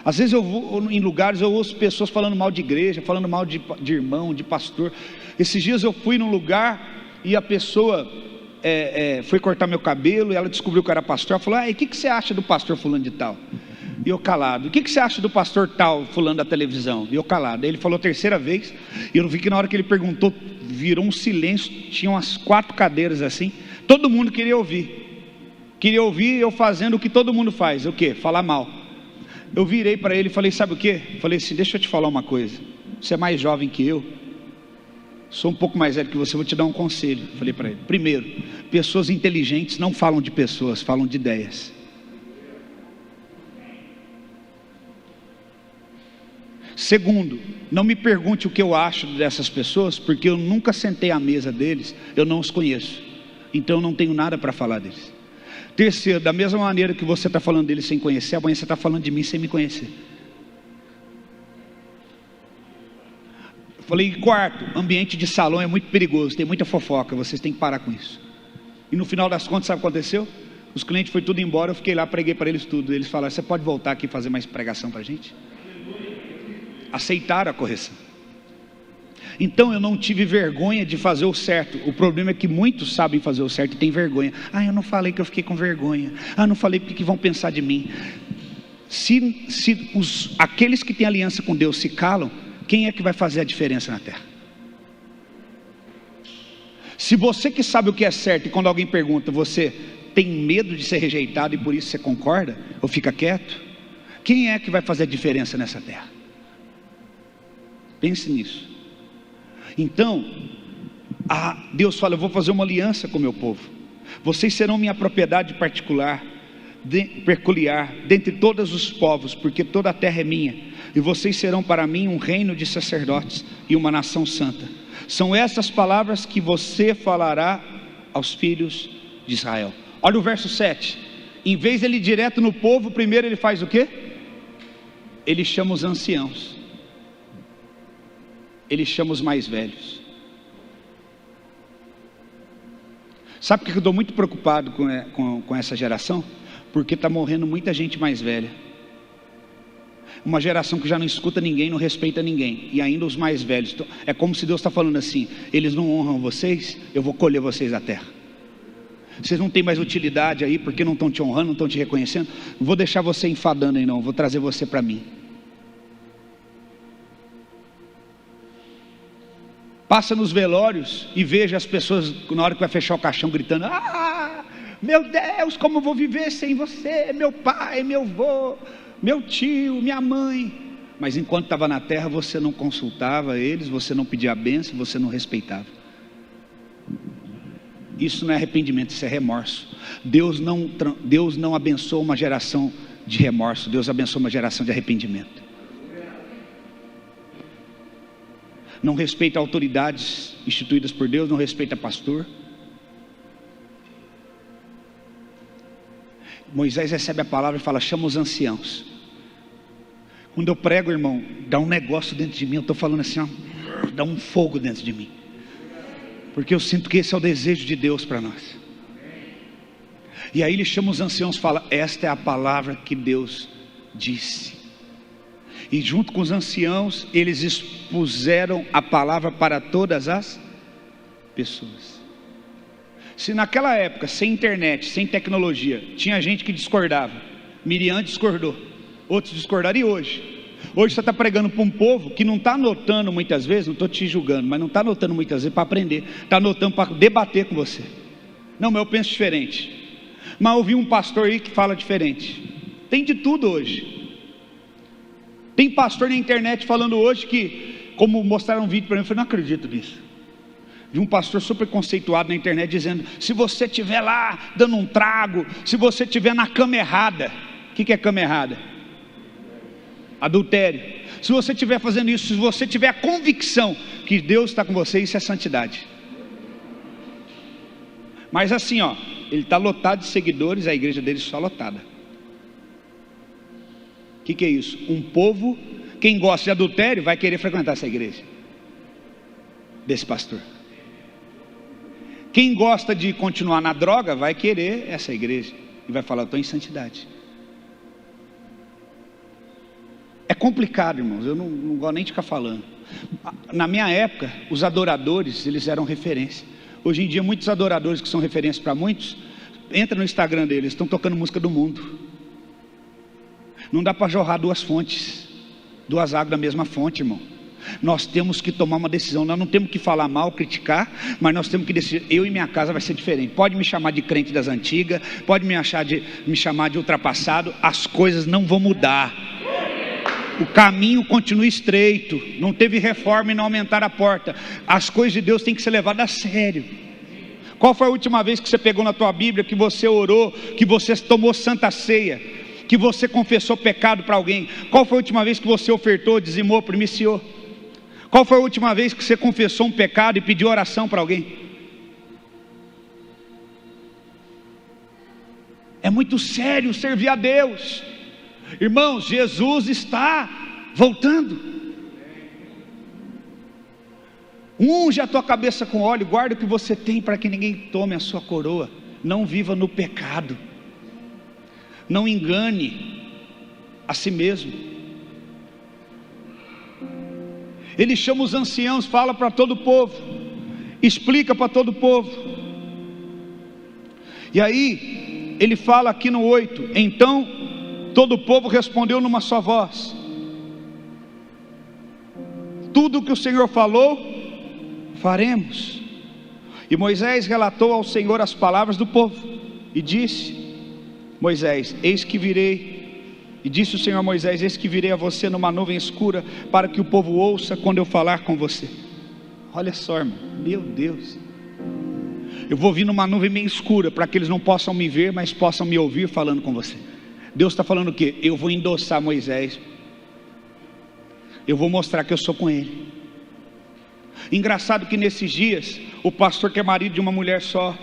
Às vezes eu vou em lugares, eu ouço pessoas falando mal de igreja, falando mal de irmão, de pastor. Esses dias eu fui num lugar e a pessoa foi cortar meu cabelo e ela descobriu que eu era pastor. Ela falou: o que você acha do pastor fulano de tal? E eu calado. O que você acha do pastor tal, fulano da televisão? E eu calado. Aí ele falou a terceira vez, e eu não vi que na hora que ele perguntou, virou um silêncio, tinha umas 4 cadeiras assim, todo mundo queria ouvir eu fazendo o que todo mundo faz, o quê? Falar mal. Eu virei para ele e falei: sabe o quê? Falei assim: deixa eu te falar uma coisa, você é mais jovem que eu, sou um pouco mais velho que você, vou te dar um conselho. Falei para ele: primeiro, pessoas inteligentes não falam de pessoas, falam de ideias. Segundo, não me pergunte o que eu acho dessas pessoas, porque eu nunca sentei à mesa deles, eu não os conheço, então eu não tenho nada para falar deles. Terceiro, da mesma maneira que você está falando deles sem conhecer, amanhã você está falando de mim sem me conhecer. Falei: quarto, ambiente de salão é muito perigoso, tem muita fofoca, vocês têm que parar com isso. E no final das contas, sabe o que aconteceu? Os clientes foram tudo embora, eu fiquei lá, preguei para eles tudo. Eles falaram: você pode voltar aqui e fazer mais pregação para a gente? Aceitaram a correção. Então eu não tive vergonha de fazer o certo. O problema é que muitos sabem fazer o certo e têm vergonha. Eu não falei que eu fiquei com vergonha. Não falei porque que vão pensar de mim. Se aqueles que têm aliança com Deus se calam, quem é que vai fazer a diferença na terra? Se você que sabe o que é certo, e quando alguém pergunta, você tem medo de ser rejeitado e por isso você concorda ou fica quieto, quem é que vai fazer a diferença nessa terra? Pense nisso. Então, Deus fala: eu vou fazer uma aliança com o meu povo, vocês serão minha propriedade peculiar dentre todos os povos, porque toda a terra é minha, e vocês serão para mim um reino de sacerdotes e uma nação santa. São essas palavras que você falará aos filhos de Israel. Olha o verso 7. Em vez de ele ir direto no povo, primeiro ele faz o quê? Ele chama os anciãos, ele chama os mais velhos. Sabe por que eu estou muito preocupado com essa geração? Porque está morrendo muita gente mais velha. Uma geração que já não escuta ninguém, não respeita ninguém. E ainda os mais velhos. É como se Deus está falando assim: eles não honram vocês, eu vou colher vocês da terra. Vocês não têm mais utilidade aí, porque não estão te honrando, não estão te reconhecendo. Não vou deixar você enfadando aí não, vou trazer você para mim. Passa nos velórios e veja as pessoas, na hora que vai fechar o caixão, gritando: meu Deus, como eu vou viver sem você, meu pai, meu avô, meu tio, minha mãe. Mas enquanto estava na terra, você não consultava eles, você não pedia a bênção, você não respeitava. Isso não é arrependimento, isso é remorso. Deus não abençoa uma geração de remorso, Deus abençoa uma geração de arrependimento. Não respeita autoridades instituídas por Deus, não respeita pastor. Moisés recebe a palavra e fala: chama os anciãos. Quando eu prego, irmão, dá um negócio dentro de mim, eu estou falando assim, dá um fogo dentro de mim, porque eu sinto que esse é o desejo de Deus para nós. E aí ele chama os anciãos e fala: esta é a palavra que Deus disse. E junto com os anciãos, eles expuseram a palavra para todas as pessoas. Se naquela época, sem internet, sem tecnologia, tinha gente que discordava, Miriam discordou, outros discordaram. E hoje você está pregando para um povo que não está anotando muitas vezes, não estou te julgando, mas não está anotando muitas vezes para aprender, está anotando para debater com você. Não, mas eu penso diferente. Mas ouvi um pastor aí que fala diferente. Tem de tudo hoje. Tem pastor na internet falando hoje que, como mostraram um vídeo para mim, eu falei: não acredito nisso. Vi um pastor super conceituado na internet dizendo: se você estiver lá dando um trago, se você estiver na cama errada. O que é cama errada? Adultério. Se você estiver fazendo isso, se você tiver a convicção que Deus está com você, isso é santidade. Mas assim, ele está lotado de seguidores, a igreja dele só lotada. O que é isso? Um povo, quem gosta de adultério vai querer frequentar essa igreja desse pastor. Quem gosta de continuar na droga vai querer essa igreja e vai falar: eu estou em santidade. complicado, irmãos, eu não gosto nem de ficar falando. Na minha época, os adoradores, eles eram referência. Hoje em dia, muitos adoradores que são referência para muitos, entra no Instagram deles, estão tocando música do mundo. Não dá para jorrar duas fontes, duas águas da mesma fonte, irmão. Nós temos que tomar uma decisão. Nós não temos que falar mal, criticar, mas nós temos que decidir. Eu e minha casa vai ser diferente. Pode me chamar de crente das antigas, pode me chamar de ultrapassado, as coisas não vão mudar. O caminho continua estreito. Não teve reforma e não aumentaram a porta. As coisas de Deus têm que ser levadas a sério. Qual foi a última vez que você pegou na tua Bíblia, que você orou, que você tomou santa ceia, que você confessou pecado para alguém? Qual foi a última vez que você ofertou, dizimou, primiciou? Qual foi a última vez que você confessou um pecado e pediu oração para alguém? É muito sério servir a Deus. Irmãos, Jesus está voltando. Unge a tua cabeça com óleo, guarda o que você tem para que ninguém tome a sua coroa. Não viva no pecado. Não engane a si mesmo. Ele chama os anciãos, fala para todo o povo, explica para todo o povo. E aí, ele fala aqui no 8: então todo o povo respondeu numa só voz: tudo o que o Senhor falou, faremos. E Moisés relatou ao Senhor as palavras do povo, e disse: Moisés, eis que virei. E disse o Senhor a Moisés: eis que virei a você numa nuvem escura, para que o povo ouça quando eu falar com você. Olha só, irmão, meu Deus, eu vou vir numa nuvem meio escura, para que eles não possam me ver, mas possam me ouvir falando com você. Deus está falando o quê? Eu vou endossar Moisés, eu vou mostrar que eu sou com ele. Engraçado que nesses dias, o pastor que é marido de uma mulher só,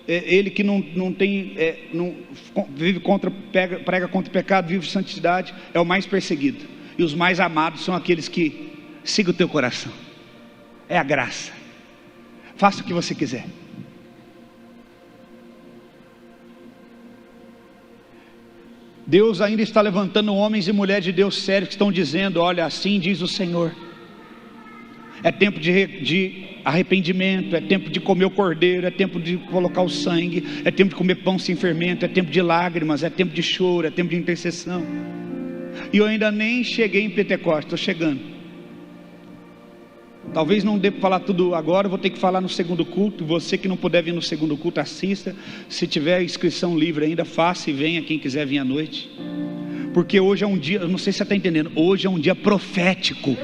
ele que não vive prega contra o pecado, vive santidade, é o mais perseguido. E os mais amados são aqueles que sigam o teu coração. É a graça. Faça o que você quiser. Deus ainda está levantando homens e mulheres de Deus sérios que estão dizendo: olha, assim diz o Senhor. É tempo de arrependimento, é tempo de comer o cordeiro, é tempo de colocar o sangue, é tempo de comer pão sem fermento, é tempo de lágrimas, é tempo de choro, é tempo de intercessão. E eu ainda nem cheguei em Pentecostes, estou chegando. Talvez não dê para falar tudo agora, vou ter que falar no segundo culto. Você que não puder vir no segundo culto, assista. Se tiver inscrição livre ainda, faça e venha quem quiser vir à noite. Porque hoje é um dia, eu não sei se você está entendendo, hoje é um dia profético.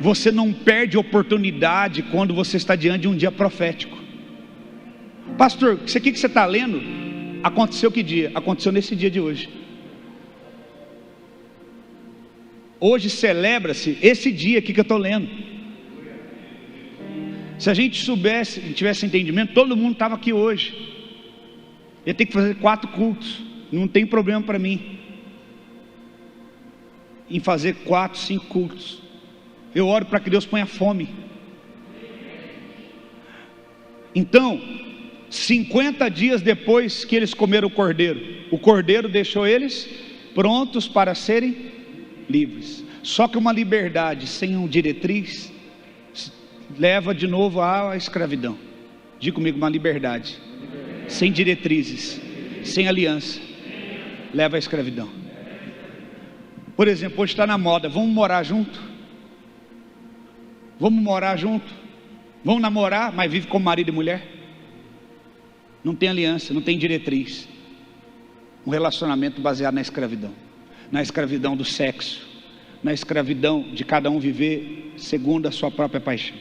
Você não perde oportunidade quando você está diante de um dia profético. Pastor, isso aqui que você está lendo, aconteceu que dia? Aconteceu nesse dia de hoje. Hoje celebra-se esse dia aqui que eu estou lendo. Se a gente soubesse, tivesse entendimento, todo mundo estava aqui hoje. Ia ter que fazer 4 cultos. Não tem problema para mim em fazer 4, 5 cultos. Eu oro para que Deus ponha fome. Então, 50 dias depois que eles comeram o cordeiro deixou eles prontos para serem livres. Só que uma liberdade sem uma diretriz leva de novo à escravidão. Diga comigo, uma liberdade sem diretrizes, sem aliança, leva à escravidão. Por exemplo, hoje está na moda: vamos morar junto? Vamos morar junto? Vamos namorar, mas vive como marido e mulher? Não tem aliança, não tem diretriz. Um relacionamento baseado na escravidão do sexo, na escravidão de cada um viver segundo a sua própria paixão.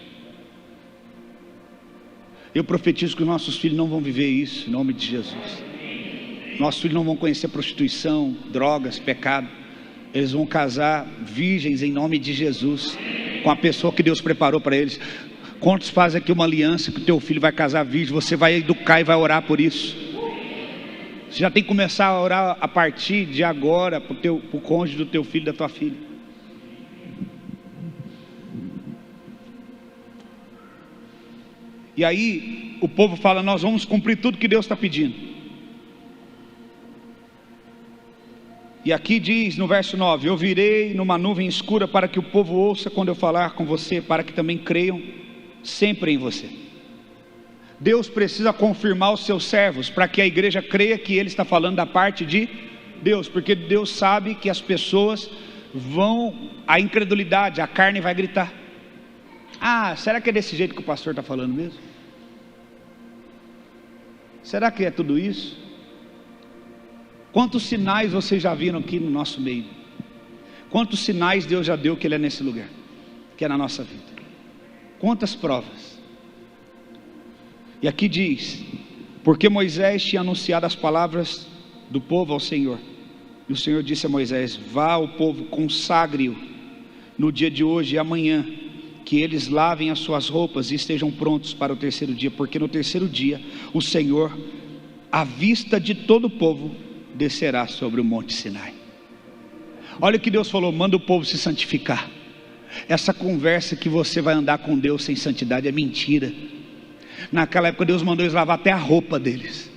Eu profetizo que os nossos filhos não vão viver isso, em nome de Jesus. Nossos filhos não vão conhecer prostituição, drogas, pecado. Eles vão casar virgens em nome de Jesus, com a pessoa que Deus preparou para eles. Quantos fazem aqui uma aliança que o teu filho vai casar virgem? Você vai educar e vai orar por isso. Você já tem que começar a orar a partir de agora para o cônjuge do teu filho, da tua filha. E aí o povo fala: nós vamos cumprir tudo que Deus está pedindo. E aqui diz no verso 9: eu virei numa nuvem escura para que o povo ouça quando eu falar com você, para que também creiam sempre em você. Deus precisa confirmar os seus servos, para que a igreja creia que Ele está falando da parte de Deus, porque Deus sabe que as pessoas vão, a incredulidade, a carne vai gritar: ah, será que é desse jeito que o pastor está falando mesmo? Será que é tudo isso? Quantos sinais vocês já viram aqui no nosso meio? Quantos sinais Deus já deu que Ele é nesse lugar, que é na nossa vida? Quantas provas? E aqui diz: porque Moisés tinha anunciado as palavras do povo ao Senhor, e o Senhor disse a Moisés: vá ao povo, consagre-o no dia de hoje e amanhã, que eles lavem as suas roupas e estejam prontos para o terceiro dia, porque no terceiro dia o Senhor, à vista de todo o povo, descerá sobre o monte Sinai. Olha o que Deus falou: manda o povo se santificar. Essa conversa que você vai andar com Deus sem santidade é mentira. Naquela época Deus mandou eles lavar até a roupa deles.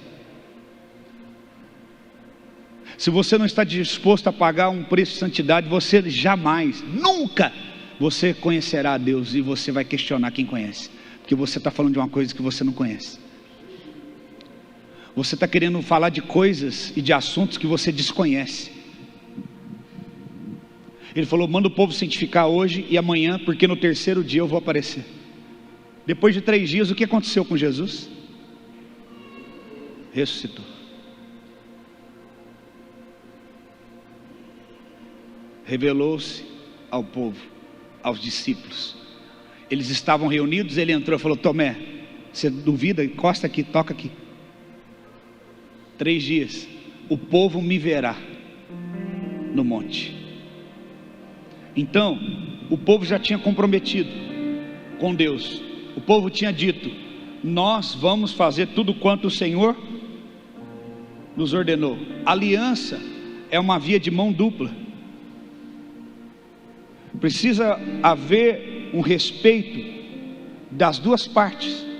Se você não está disposto a pagar um preço de santidade, você jamais, nunca, você conhecerá a Deus, e você vai questionar quem conhece, porque você está falando de uma coisa que você não conhece. Você está querendo falar de coisas e de assuntos que você desconhece. Ele falou: manda o povo santificar hoje e amanhã, porque no terceiro dia eu vou aparecer. Depois de 3 dias, o que aconteceu com Jesus? Ressuscitou. Revelou-se ao povo, aos discípulos. Eles estavam reunidos, ele entrou e falou: Tomé, você duvida? Encosta aqui, toca aqui. 3 dias, o povo me verá no monte. Então, o povo já tinha comprometido com Deus. O povo tinha dito: nós vamos fazer tudo quanto o Senhor nos ordenou. Aliança é uma via de mão dupla. Precisa haver um respeito das duas partes.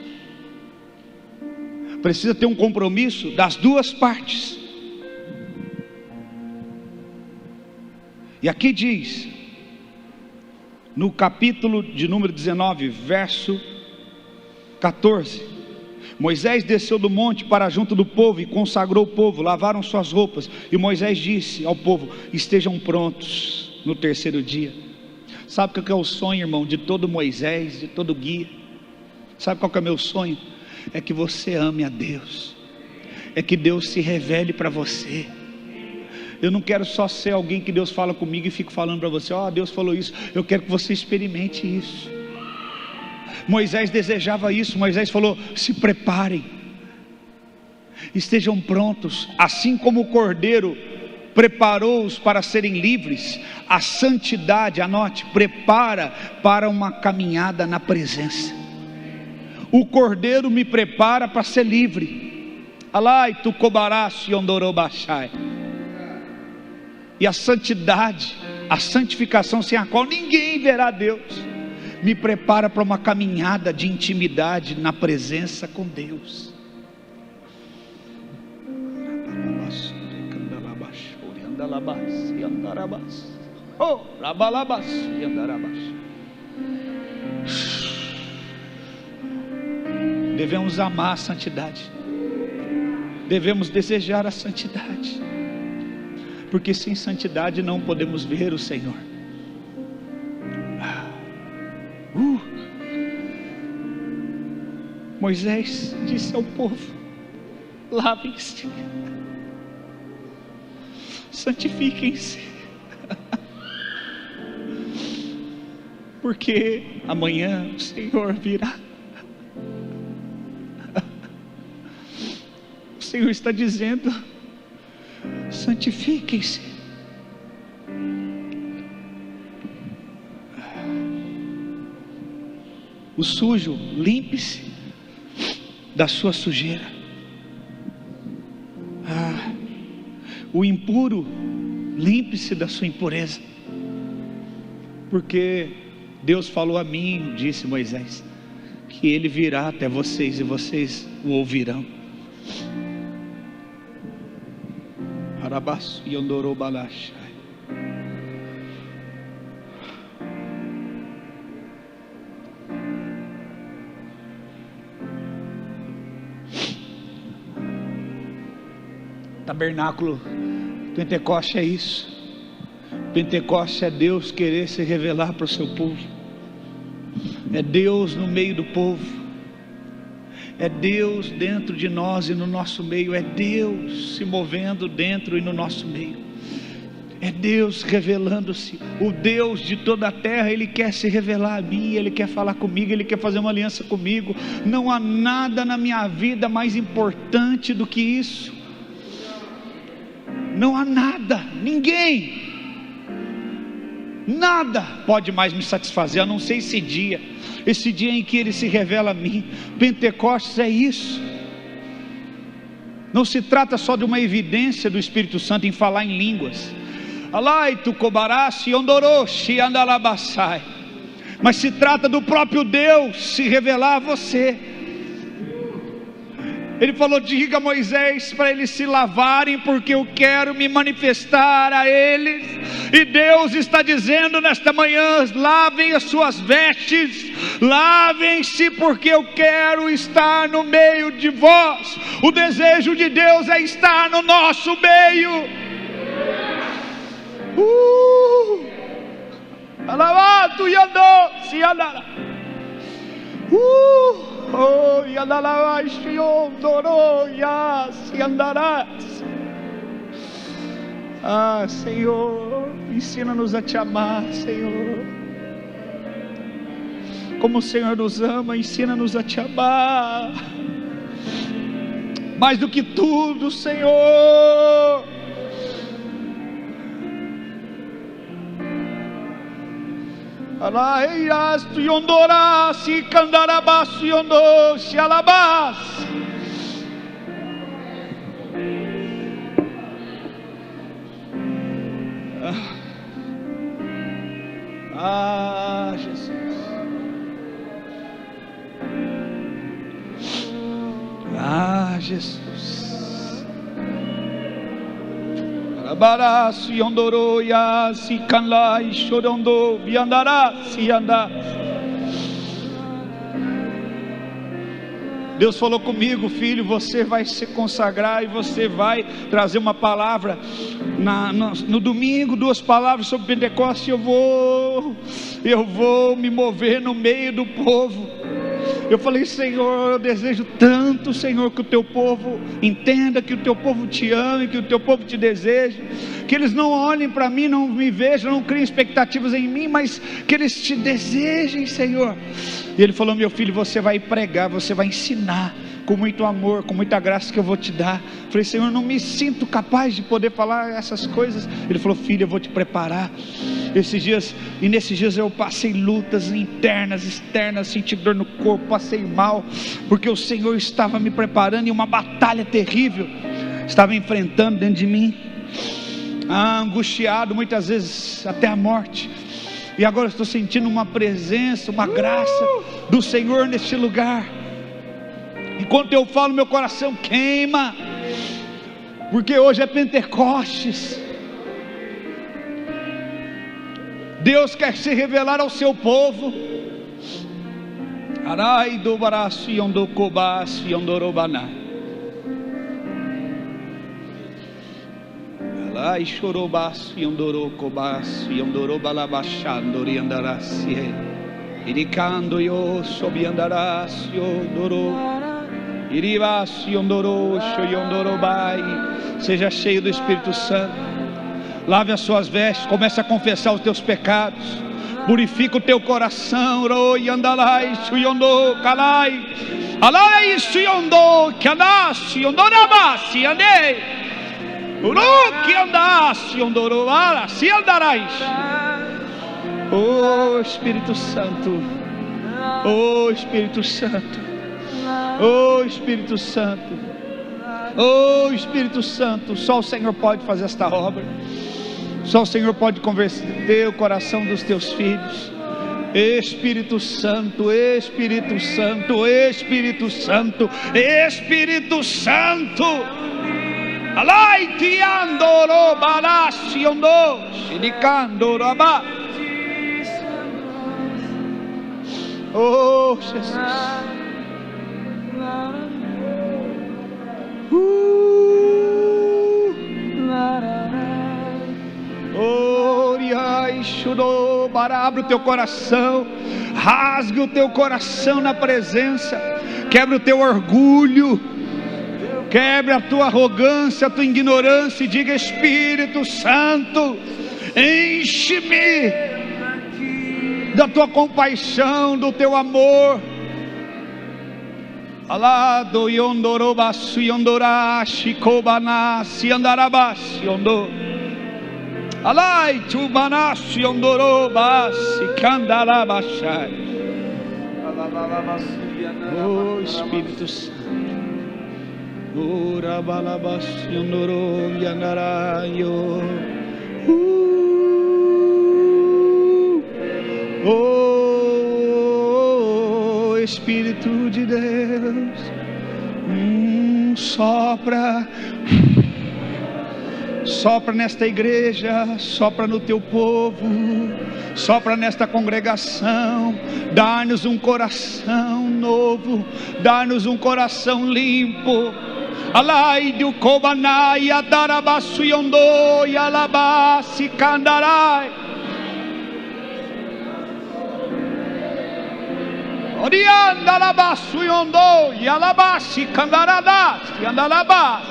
Precisa ter um compromisso das duas partes. E aqui diz, no capítulo de número 19, verso 14: Moisés desceu do monte para junto do povo e consagrou o povo, lavaram suas roupas, e Moisés disse ao povo: estejam prontos no terceiro dia. Sabe qual que é o sonho, irmão, de todo Moisés, de todo guia? Sabe qual que é o meu sonho? É que você ame a Deus, é que Deus se revele para você. Eu não quero só ser alguém que Deus fala comigo e fico falando para você: ó, Deus falou isso. Eu quero que você experimente isso. Moisés desejava isso. Moisés falou: se preparem, estejam prontos, assim como o cordeiro preparou-os para serem livres. A santidade, anote, prepara para uma caminhada na presença. O cordeiro me prepara para ser livre. Alai tu cobarás yondorobachai. E a santidade, a santificação sem a qual ninguém verá Deus, me prepara para uma caminhada de intimidade na presença com Deus. Devemos amar a santidade, devemos desejar a santidade, porque sem santidade não podemos ver o Senhor. Moisés disse ao povo: lavem-se, santifiquem-se, porque amanhã o Senhor virá. O Senhor está dizendo: santifiquem-se. O sujo, limpe-se da sua sujeira. O impuro, limpe-se da sua impureza. Porque Deus falou a mim, disse Moisés, que Ele virá até vocês e vocês o ouvirão. Arabaço e andorou balachai. Tabernáculo, Pentecoste é isso. Pentecoste é Deus querer se revelar para o seu povo. É Deus no meio do povo. É Deus dentro de nós e no nosso meio. É Deus se movendo dentro e no nosso meio. É Deus revelando-se. O Deus de toda a terra, Ele quer se revelar a mim. Ele quer falar comigo, Ele quer fazer uma aliança comigo. Não há nada na minha vida mais importante do que isso. Não há nada, ninguém, nada pode mais me satisfazer, a não ser esse dia em que Ele se revela a mim. Pentecostes é isso. Não se trata só de uma evidência do Espírito Santo em falar em línguas, mas se trata do próprio Deus se revelar a você. Ele falou: diga a Moisés para eles se lavarem, porque eu quero me manifestar a eles. E Deus está dizendo nesta manhã: lavem as suas vestes, lavem-se, porque eu quero estar no meio de vós. O desejo de Deus é estar no nosso meio. Alabado e andou, se andará. Oh, e andarás, se andarás. Ah, Senhor, ensina-nos a te amar, Senhor. Como o Senhor nos ama, ensina-nos a te amar. Mais do que tudo, Senhor. Alairas tu yondora si candarabas yondo si alabas. Ah, Jesus. Ah, Jesus. Alabaraço yondoro ya si canlai chorondo viandará si andar. Deus falou comigo: filho, você vai se consagrar e você vai trazer uma palavra no domingo, 2 palavras sobre Pentecostes. Eu vou me mover no meio do povo. Eu falei: Senhor, eu desejo tanto, Senhor, que o teu povo entenda, que o teu povo te ame, que o teu povo te deseje, que eles não olhem para mim, não me vejam, não criem expectativas em mim, mas que eles te desejem, Senhor. E Ele falou: meu filho, você vai pregar, você vai ensinar, com muito amor, com muita graça que eu vou te dar. Eu falei: Senhor, não me sinto capaz de poder falar essas coisas. Ele falou: filho, eu vou te preparar. Nesses dias eu passei lutas internas, externas, senti dor no corpo, passei mal, porque o Senhor estava me preparando e uma batalha terrível estava enfrentando dentro de mim, angustiado, muitas vezes até a morte. E agora eu estou sentindo uma presença, uma graça do Senhor neste lugar. Enquanto eu falo, meu coração queima, porque hoje é Pentecostes. Deus quer se revelar ao seu povo. Arai do baraço yondo cobas yondorobana. Alai chorobas yondoro cobas yondorobalabachandori andarasi. Iricando yo sobi andarasi yondoro. Iribas yondoro shoyondorobai. Seja cheio do Espírito Santo. Lave as suas vestes, comece a confessar os teus pecados, purifica o teu coração. Roi andalai, suyondo, calai, alai, suyondo, canassi, ondorabassi, andei, uruki andassi, ondorobara, se andarais. Oh Espírito Santo, oh Espírito Santo, oh Espírito Santo, oh Espírito Santo, só o Senhor pode fazer esta obra. Só o Senhor pode converter o coração dos teus filhos. Espírito Santo, Espírito Santo, Espírito Santo, Espírito Santo. Alai tiandoro balasiondo, silicandoro abá. Oh, Jesus. Abra o teu coração, rasgue o teu coração na presença, quebra o teu orgulho, quebra a tua arrogância, a tua ignorância e diga: Espírito Santo, enche-me da tua compaixão, do teu amor. Alado yondorobasu yondorashi kobanasi andarabasi yondo. Alai tubanasi yondorobasi kandarabashai. Oh Espírito Santo. Ora balabasi yondoro yandarayo. Oh Espírito de Deus, sopra, sopra nesta igreja, sopra no teu povo, sopra nesta congregação, dá-nos um coração novo, dá-nos um coração limpo. Alai do kobanai adarabasu yondo yalabasi kandarai. Orianda labasu yondo yalabasi kandaradas yandalabas.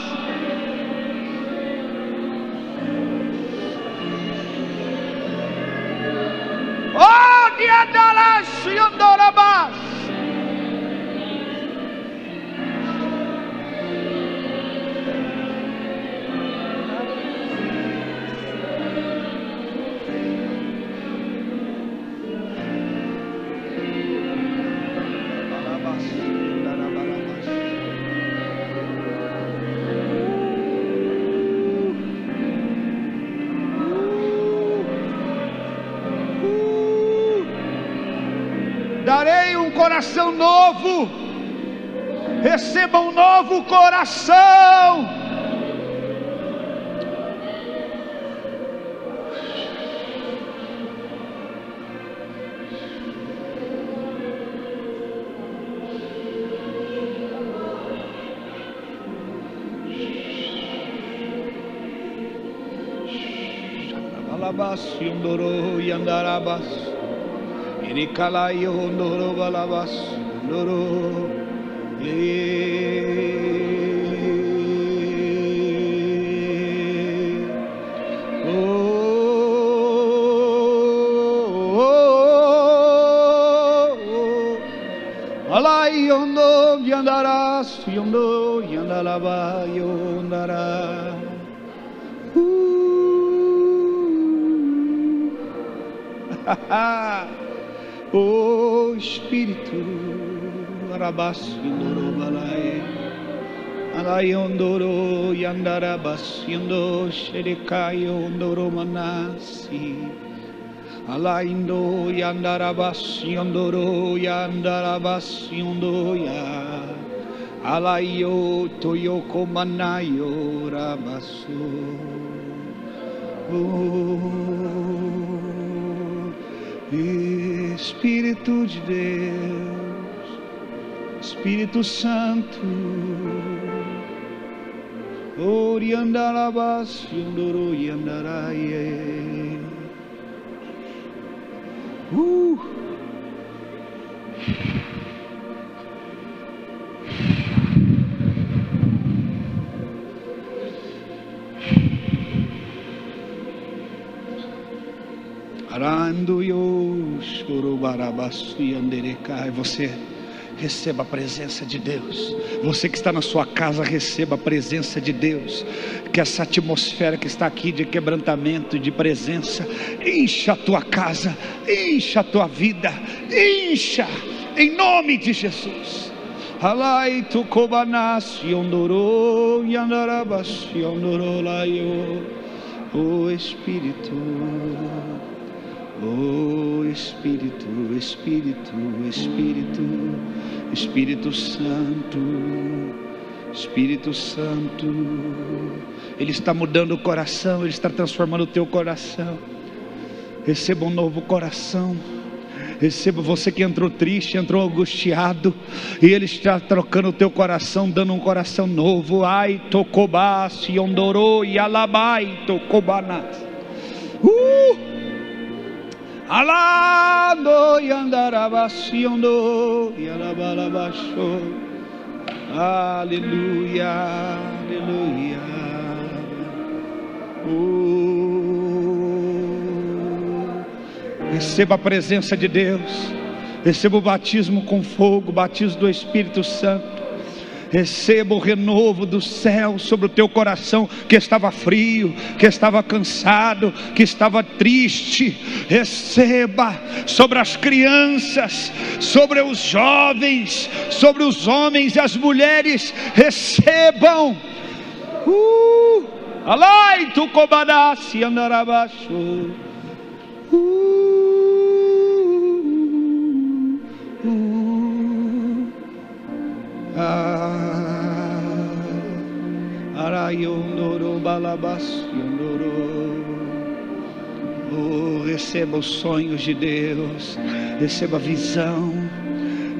Oh diandalasu yondorabas. Darei um coração novo, receba um novo coração. Alabas yondoro yandarabas. Inikalayo ndoro balabas ndoro. Alai yondo yandaras yondo yandalaba yondara. Oh Espírito, arabasindoro balai, alayondoro yandarabasindo sherikayondoro manasi, alayndo yandarabasindoro yandarabasindo ya, alayo toyoko manayo rabaso. Espírito de Deus, Espírito Santo, Oriandarabas yondoro yandaraye. Você receba a presença de Deus. Você que está na sua casa, receba a presença de Deus. Que essa atmosfera que está aqui de quebrantamento, de presença, encha a tua casa, encha a tua vida, encha em nome de Jesus. Alai tu kobanas yondoro yandarabas yondoro laio. O Espírito, oh Espírito, Espírito, Espírito, Espírito Santo, Espírito Santo, Ele está mudando o coração, Ele está transformando o teu coração. Receba um novo coração. Receba, você que entrou triste, entrou angustiado, e Ele está trocando o teu coração, dando um coração novo. Ai, tocobás, yondorô, yalabai, tocobanás. Alando, yandarabás, yondo, yalabalabachô. Aleluia, aleluia. Receba a presença de Deus. Receba o batismo com fogo, o batismo do Espírito Santo. Receba o renovo do céu sobre o teu coração que estava frio, que estava cansado, que estava triste. Receba sobre as crianças, sobre os jovens, sobre os homens e as mulheres. Recebam. Alai tu cobanassi andarabaixo. Receba os sonhos de Deus, receba a visão,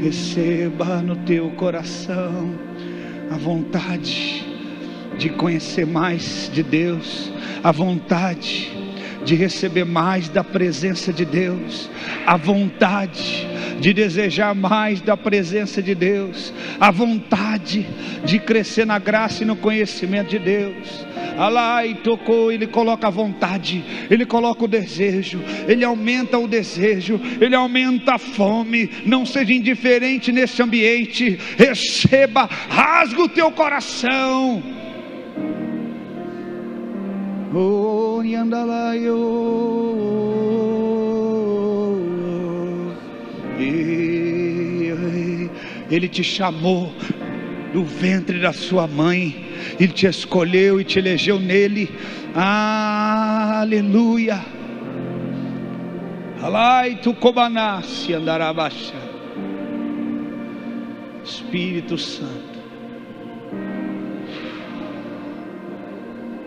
receba no teu coração a vontade de conhecer mais de Deus, a vontade de receber mais da presença de Deus, a vontade de desejar mais da presença de Deus, a vontade de crescer na graça e no conhecimento de Deus. Alá e tocou, Ele coloca a vontade, Ele coloca o desejo, Ele aumenta o desejo, Ele aumenta a fome. Não seja indiferente nesse ambiente, receba, rasga o teu coração. Oh, Ele te chamou do ventre da sua mãe, Ele te escolheu e te elegeu nele. Aleluia. Alai tu cobanassi andarabaixa. Espírito Santo,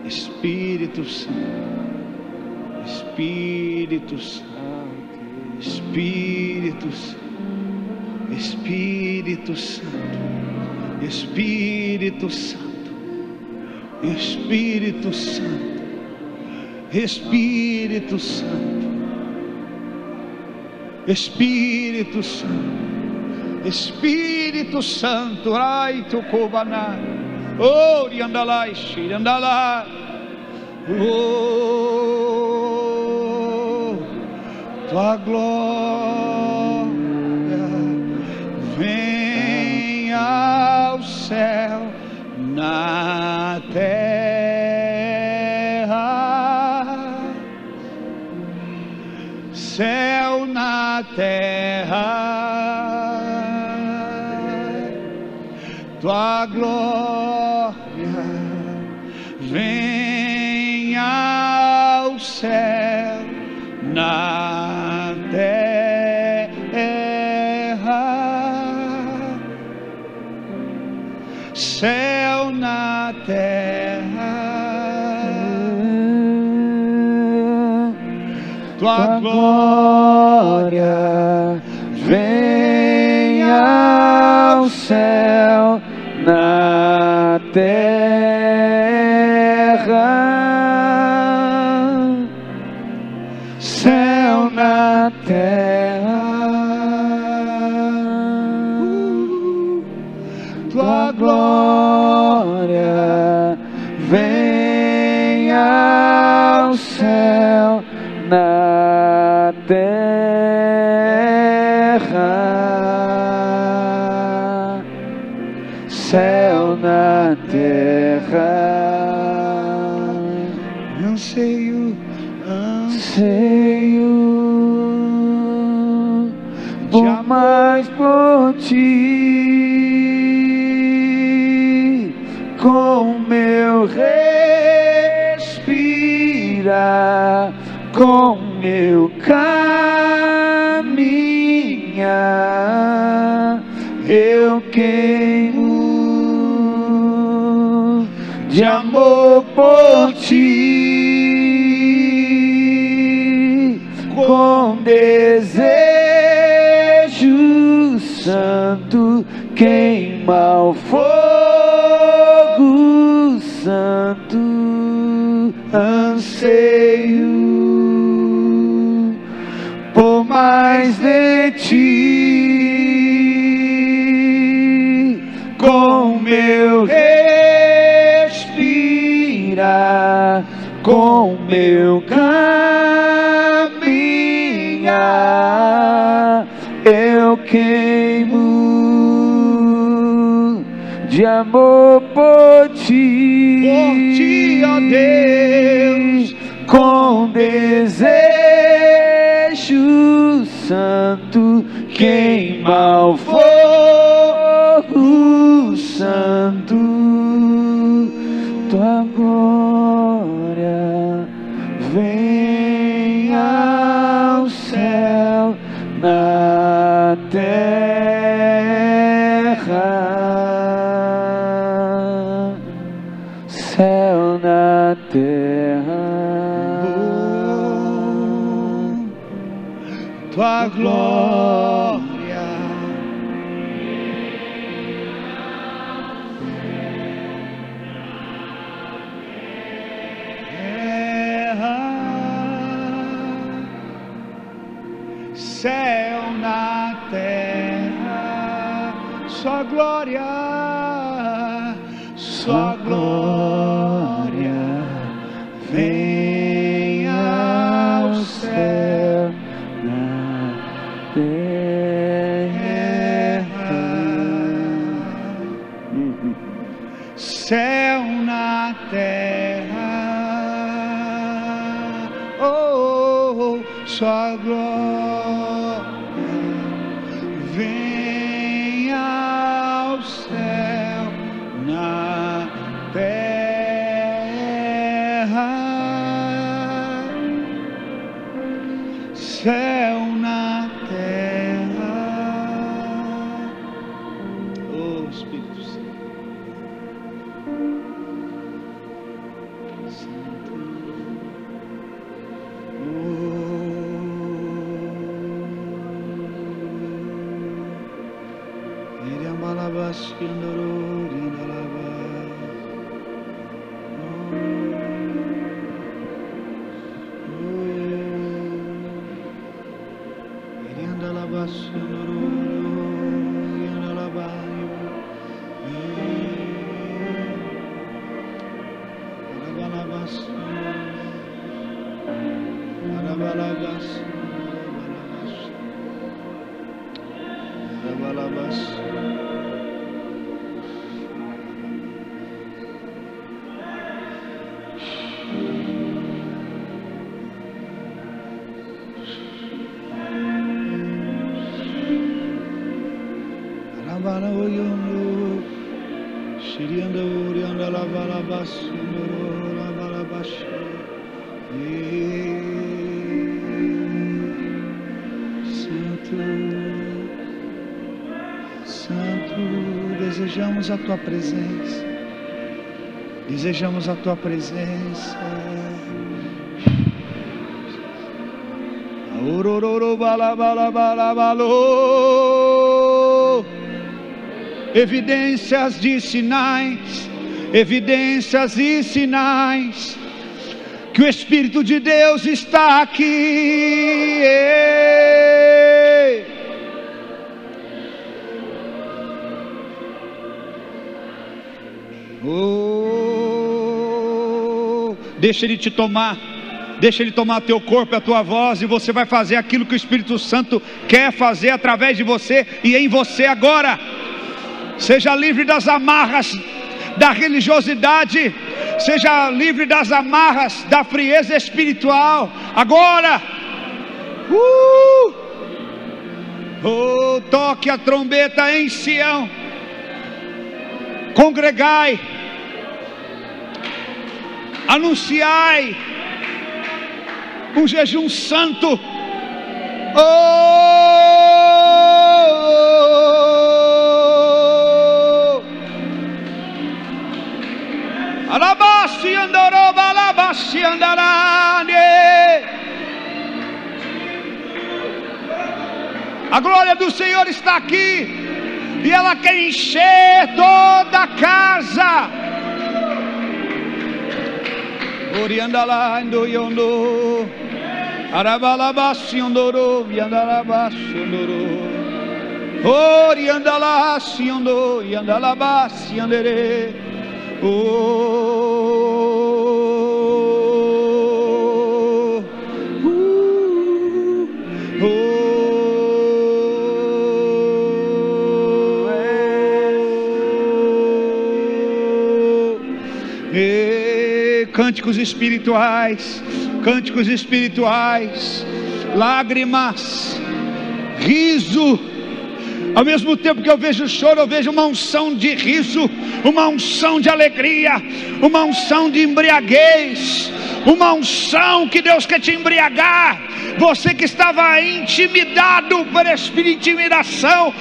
Espírito Santo, Espírito Santo, Espírito Santo, Espírito Santo, Espírito Santo, Espírito Santo, Espírito Santo, Espírito Santo, Espírito Santo, ai tu cobaná, oh riandalai, xirandalai, oh tua glória vem ao céu, na terra, céu na terra, tua glória vem ao céu, na terra, céu na terra, tua glória vem ao céu, na terra, céu na terra, tua glória vem ao céu, na terra, céu na terra. Anseio, anseio por mais por ti, com meu respirar, com meu caminhar, eu queimo de amor por ti, com desejo santo, queima o fogo santo, anseio por mais de ti, com meu respirar, com meu caminhar, eu queimo de amor por ti, ó Deus, com desejo santo, queima o fogo santo, tua glória vem ao céu, na terra, céu na terra, tua glória céu na terra, só glória, só glória vem ao céu na terra, céu na terra, oh, só glória vem ao céu na terra, céu na terra, oh Espírito Santo, desejamos a tua presença, desejamos a tua presença. Evidências de sinais, evidências e sinais que o Espírito de Deus está aqui. Oh, deixa Ele te tomar, deixa Ele tomar teu corpo e a tua voz, e você vai fazer aquilo que o Espírito Santo quer fazer através de você e em você agora. Seja livre das amarras da religiosidade, seja livre das amarras da frieza espiritual agora. Oh, toque a trombeta em Sião, congregai, anunciai um jejum santo. Alabasti andorou, balabasti andarane. A glória do Senhor está aqui e ela quer encher toda a casa. Oriandala andoyondo, arabalabasti andorou, yandalabasti andorou. Oriandala siondo, yandalabasti andere. Cânticos espirituais, lágrimas, riso. Ao mesmo tempo que eu vejo choro, eu vejo uma unção de riso, uma unção de alegria, uma unção de embriaguez, uma unção que Deus quer te embriagar. Você que estava intimidado por espírito de intimidação,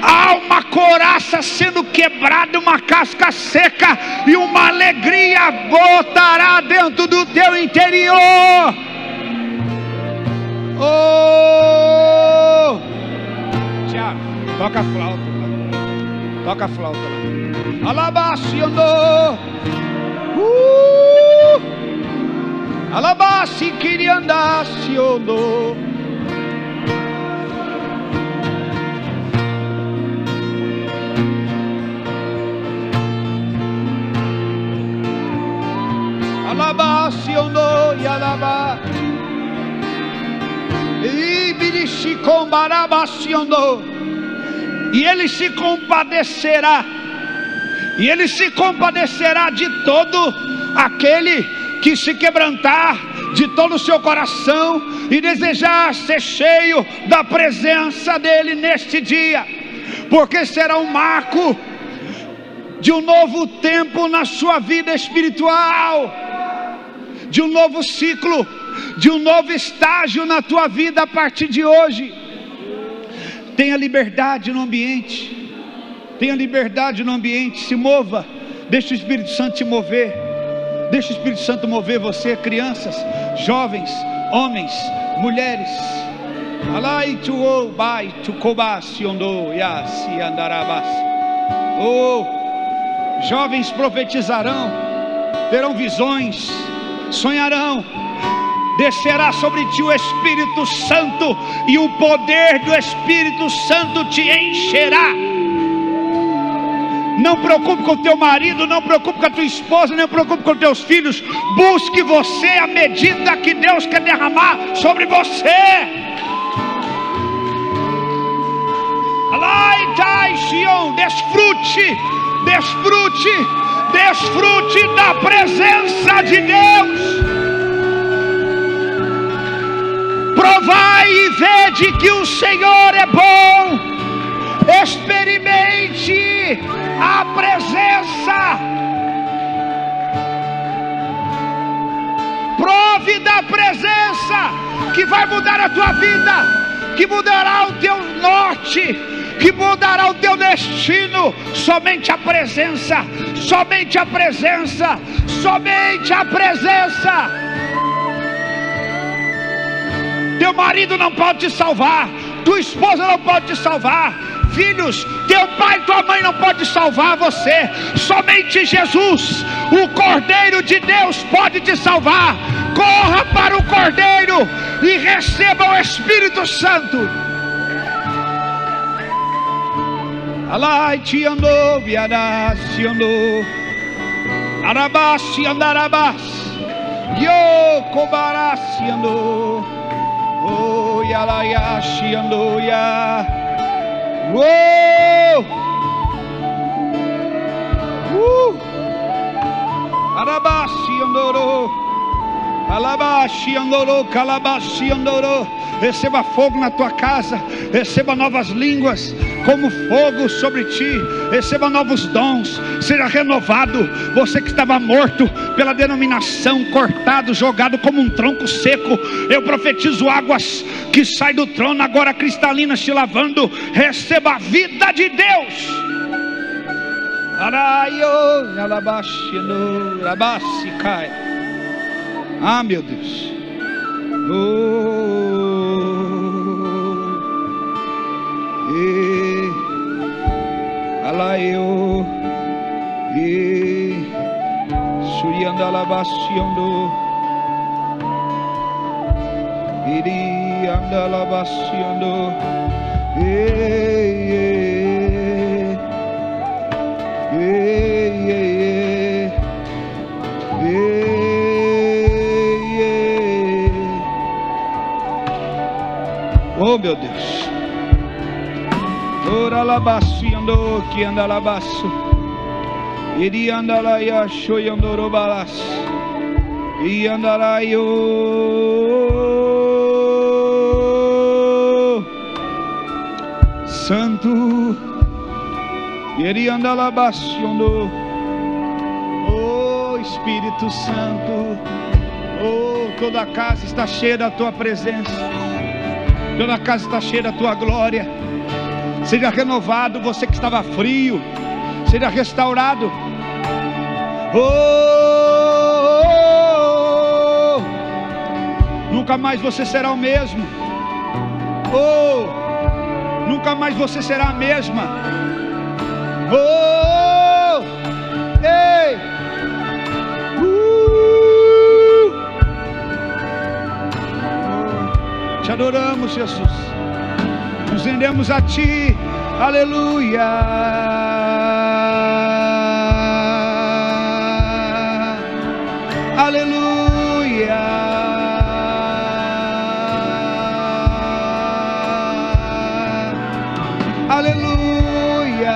há uma couraça sendo quebrada, uma casca seca, e uma alegria botará dentro do teu interior. Oh, Tiago, toca a flauta, toca a flauta lá. Alabasti andou, alabasti queria andar, se andou. Alabasti andou e alabá. E birishi combarabasti andou. E ele se compadecerá. E ele se compadecerá de todo aquele que se quebrantar de todo o seu coração e desejar ser cheio da presença dele neste dia, porque será um marco de um novo tempo na sua vida espiritual, de um novo ciclo, de um novo estágio na tua vida a partir de hoje. Tenha liberdade no ambiente, tenha liberdade no ambiente, se mova, deixa o Espírito Santo te mover. Deixa o Espírito Santo mover você, crianças, jovens, homens, mulheres. Oh, jovens profetizarão, terão visões, sonharão. Descerá sobre ti o Espírito Santo e o poder do Espírito Santo te encherá. Não preocupe com o teu marido, não preocupe com a tua esposa, não preocupe com os teus filhos. Busque você a medida que Deus quer derramar sobre você. Desfrute, desfrute, desfrute da presença de Deus. Provai e vede que o Senhor é bom. Experimente a presença. Prove da presença que vai mudar a tua vida, que mudará o teu norte, que mudará o teu destino. Somente a presença, somente a presença, somente a presença. Teu marido não pode te salvar, tua esposa não pode te salvar, filhos, teu pai e tua mãe não pode salvar você. Somente Jesus, o Cordeiro de Deus, pode te salvar. Corra para o Cordeiro e receba o Espírito Santo. Alai te andou, viadas te andou, arabás te andarabás, yo cobarás te andou, oh yalaya te andou ya, arabás te andorou, alabás te andorou, calabás te andorou. Receba fogo na tua casa, receba novas línguas como fogo sobre ti, receba novos dons, seja renovado. Você que estava morto pela denominação, cortado, jogado como um tronco seco, eu profetizo águas que saem do trono agora cristalinas te lavando. Receba a vida de Deus. Araio, alabashino, rabasicai. Ah, meu Deus. Alaio, surianda alabaciondo, irianda alabaciondo, oh meu Deus. Ora labaciando que anda labaço. Iri anda lá e achou e andou balas. E andará eu. Santo. Iri anda labaciando. Oh Espírito Santo. Oh, toda a casa está cheia da tua presença. Toda a casa está cheia da tua glória. Seja renovado, você que estava frio, seja restaurado. Oh, nunca mais você será o mesmo. Oh, nunca mais você será a mesma. Oh, ei, te adoramos, Jesus. Nos rendemos a Ti, aleluia, aleluia, aleluia,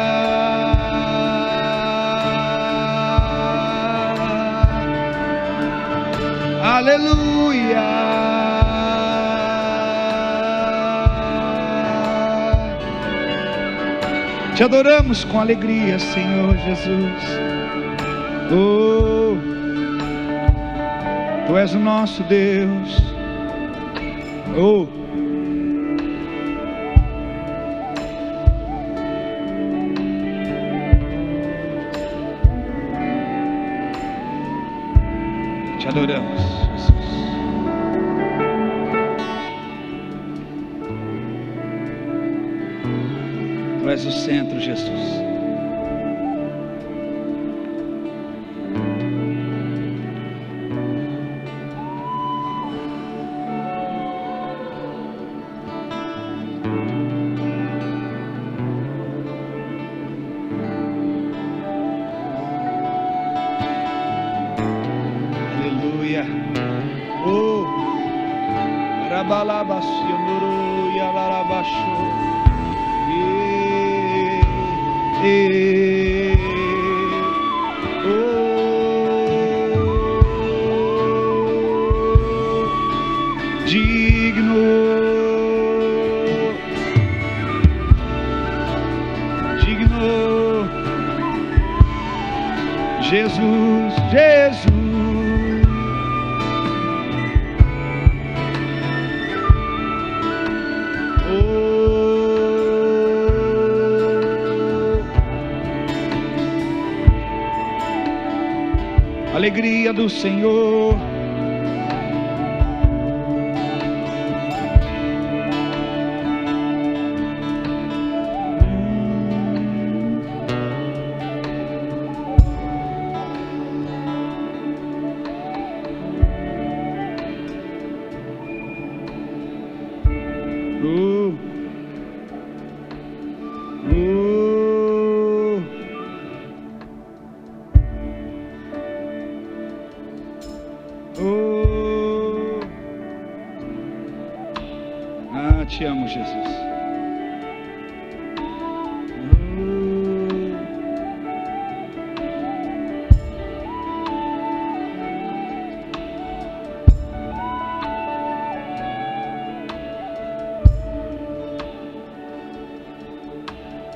aleluia. Te adoramos com alegria, Senhor Jesus. Oh, Tu és o nosso Deus. Oh, te adoramos, Jesus. Tu és o centro, Jesus. Aleluia. Oh, Rabalabashianduru Yalarabashu. Digno, Jesus, Jesus. Alegria do Senhor. Te amo, Jesus.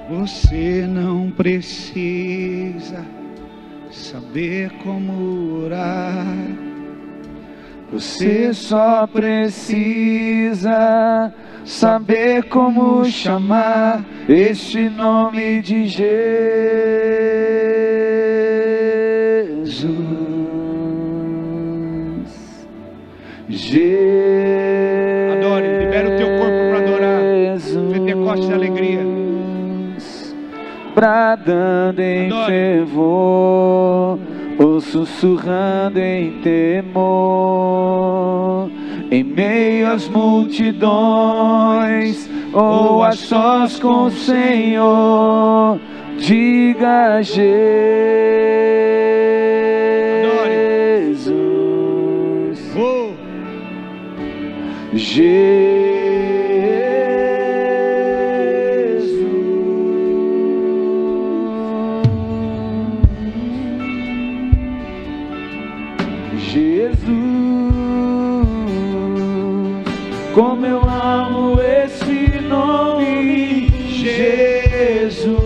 Você não precisa saber como orar. Você só precisa saber como chamar este nome de Jesus. Adore, libera o teu corpo para adorar. Pentecoste de alegria. Bradando em fervor, ou sussurrando em temor, em meio às multidões, ou a sós com o Senhor, diga Jesus. Oh. Jesus. Como eu amo esse nome, Jesus.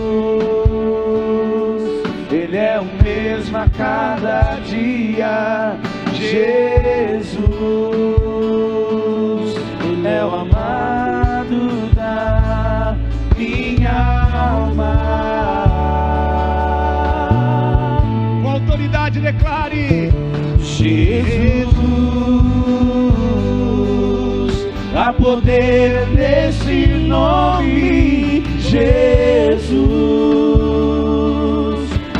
Ele é o mesmo a cada dia, Jesus. Ele é o amado da minha alma. Com autoridade declare: Jesus. Há poder nesse nome, Jesus.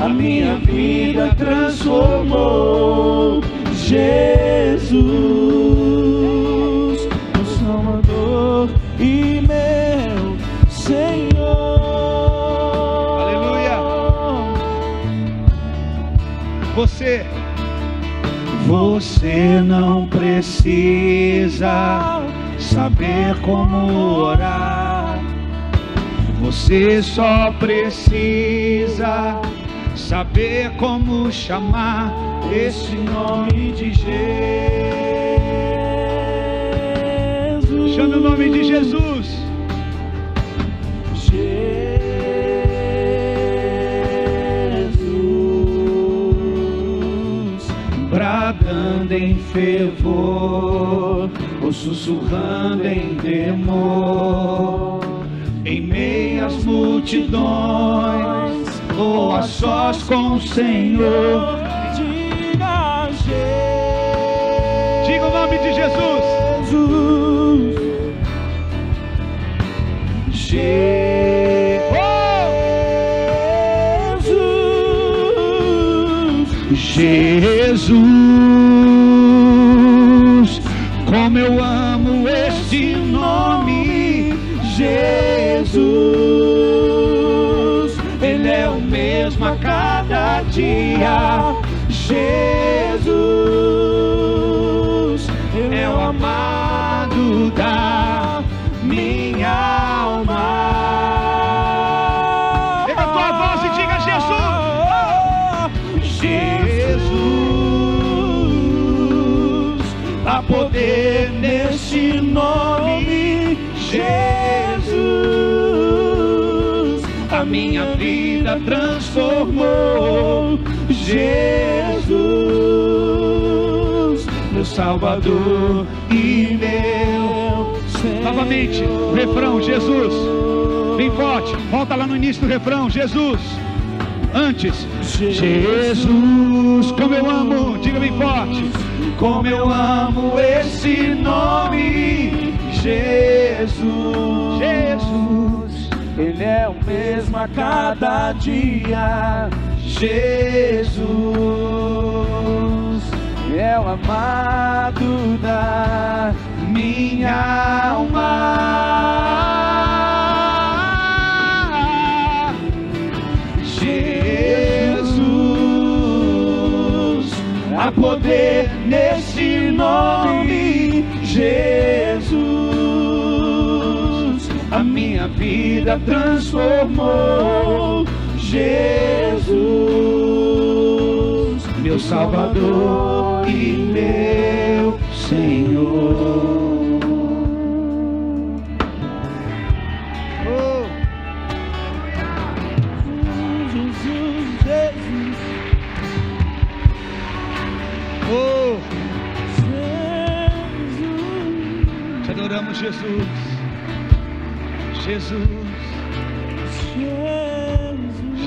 A minha vida transformou, Jesus, meu Salvador e meu Senhor. Aleluia. Você não precisa saber como orar, você só precisa saber como chamar esse nome de Jesus. Chame o nome de Jesus. Jesus, bradando em fervor, ou sussurrando em temor, em meio às multidões, ou a sós com o Senhor, diga Jesus. Diga o nome de Jesus. Jesus, como eu amo este nome, Jesus. Ele é o mesmo a cada dia, Jesus. É o amado da minha alma. Pega a tua voz e diga Jesus. Há poder nesse nome, Jesus. A minha vida transformou, Jesus, meu Salvador e meu Senhor. Novamente, refrão, Jesus. Bem forte, volta lá no início do refrão, Jesus. Antes, Jesus, como eu amo, diga bem forte. Como eu amo esse nome, Jesus. Jesus, Ele é o mesmo a cada dia, Jesus. É o amado da minha alma. Há poder nesse nome, Jesus. A minha vida transformou, Jesus, meu Salvador e meu Senhor. Te adoramos, Jesus. Jesus.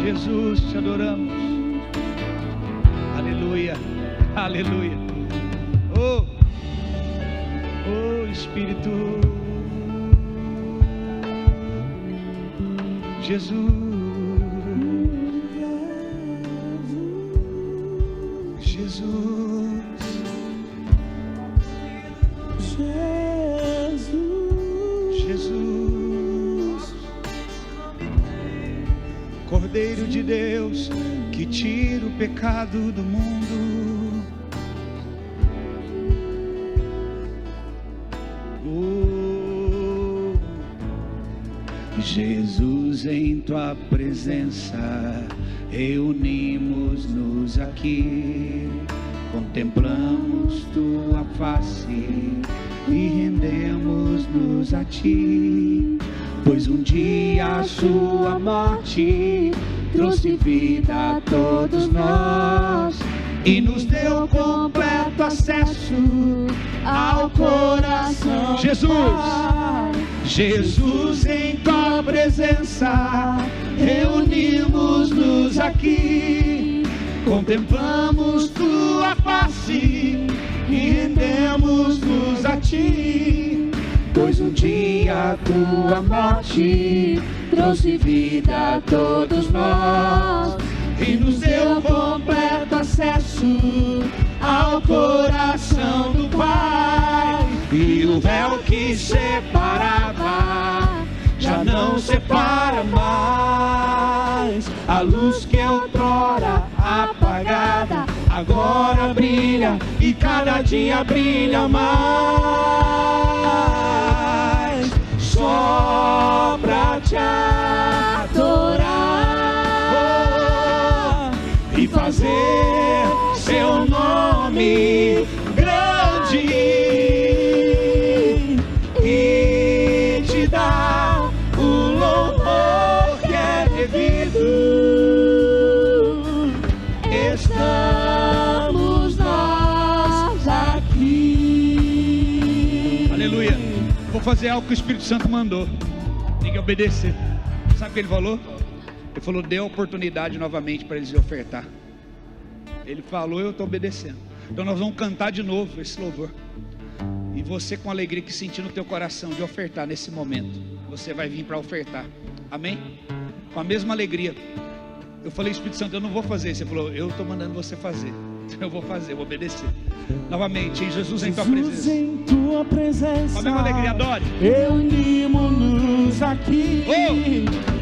Jesus, te adoramos. Aleluia. Aleluia. Oh. Espírito. Jesus, Jesus, Jesus, Cordeiro de Deus, que tira o pecado do mundo. Oh, Jesus, em tua presença reunimos-nos aqui, contemplamos tua face e rendemos-nos a ti, pois um dia a sua morte trouxe vida a todos nós e nos deu completo acesso ao coração. Jesus, em tua presença reunimos-nos aqui, contemplamos tua face e rendemos-nos a ti, pois um dia a tua morte trouxe vida a todos nós e nos deu completo acesso ao coração do Pai. E o véu que separava já não separa mais, a luz que outrora apagada agora brilha e cada dia brilha mais, só pra te adorar e fazer seu nome grande e te dar o louvor que é devido. Estamos nós aqui. Aleluia. Vou fazer algo que o Espírito Santo mandou. Tem que obedecer. Sabe o que ele falou? Ele falou: dê a oportunidade novamente para eles ofertar. Ele falou, eu estou obedecendo. Então nós vamos cantar de novo esse louvor. E você, com a alegria que sentir no teu coração de ofertar nesse momento, você vai vir para ofertar. Amém? Com a mesma alegria. Eu falei, Espírito Santo, eu não vou fazer. Você falou, eu estou mandando você fazer. Eu vou fazer, eu vou obedecer. Novamente, em Jesus, em tua presença. Em tua presença. Com a mesma alegria, adore. Reunimos-nos aqui.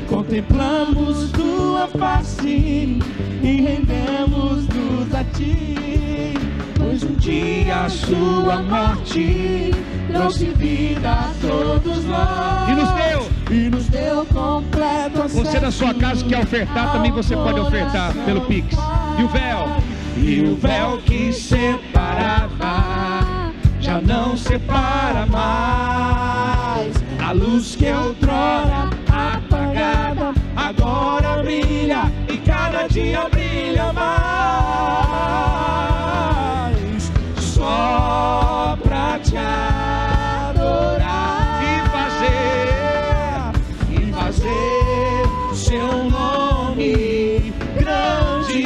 Contemplamos tua face e rendemos-nos a ti, pois um dia a sua morte trouxe vida a todos nós E nos deu completo acesso. Você da sua casa que quer ofertar, também você pode ofertar pelo Pix. E o véu que separava já não separa mais, a luz que outrora apagada agora brilha e cada dia brilha mais, só pra te adorar e fazer seu nome grande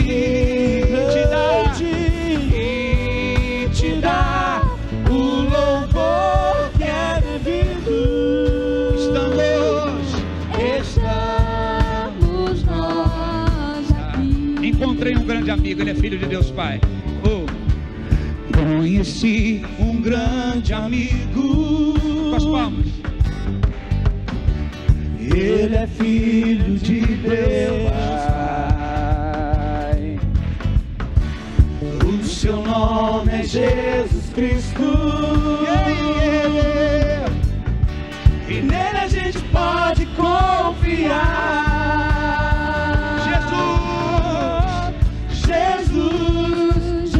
e te dar o louvor que é devido. Estamos nós aqui. Encontrei um grande amigo, ele é filho de Deus Pai. Conheci um grande amigo. Com as palmas. Ele é filho de Deus Pai. O seu nome é Jesus Cristo. E nele a gente pode confiar. Jesus,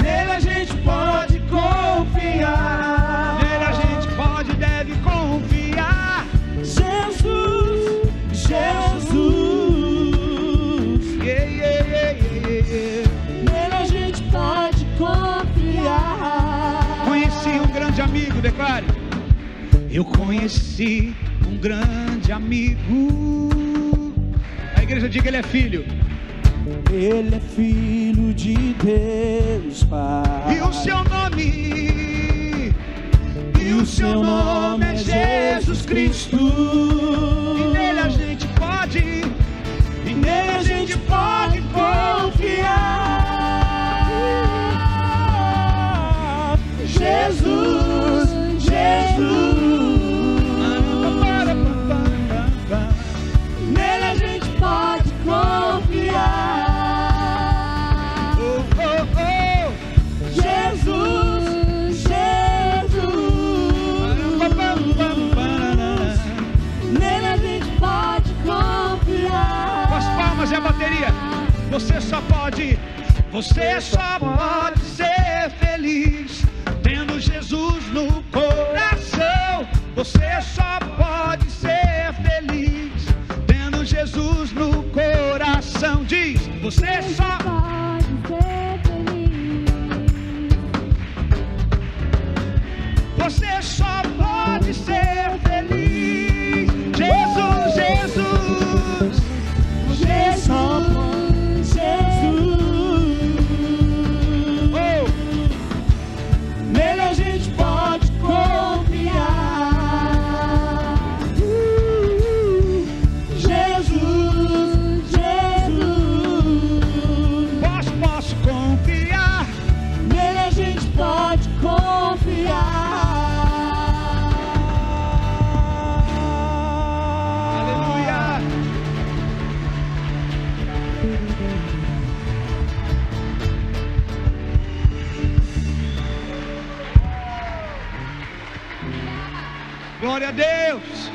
nele a gente pode confiar. Nele a gente pode e deve confiar. Jesus, nele a gente pode confiar. Conheci um grande amigo, declare. Eu conheci um grande amigo. A igreja diga, ele é filho. Ele é filho de Deus Pai. E o seu nome é Jesus Cristo. E nele a gente pode confiar. Jesus, nele a gente pode confiar. Jesus, nele a gente pode confiar. Com as palmas e a bateria. Você só pode ser feliz tendo Jesus no coração. Você só pode ser feliz tendo Jesus no coração. Diz, você só pode ser feliz. Você só pode ser feliz. Jesus, Jesus. Você só pode ser feliz. Oh. Nele a gente pode confiar. Jesus, Posso confiar. nele a gente pode confiar. Aleluia. Glória a Deus.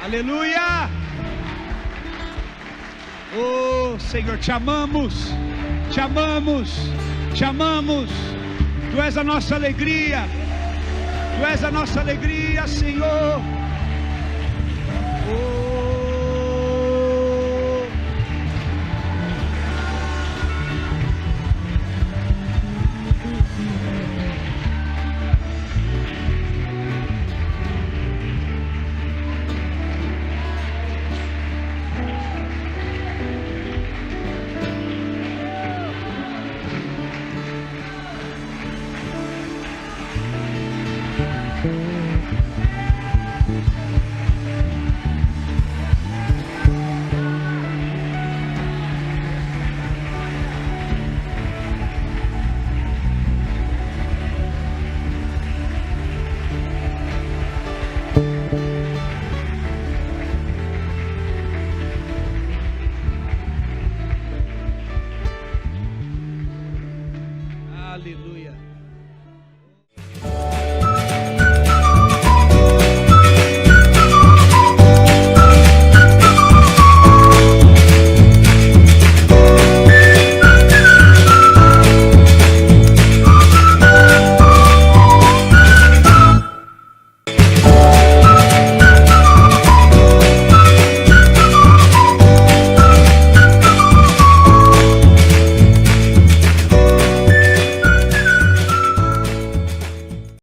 Aleluia. Oh, Senhor, te amamos. Te amamos. Te amamos. Tu és a nossa alegria. Tu és a nossa alegria, Senhor. Oh. Aleluia.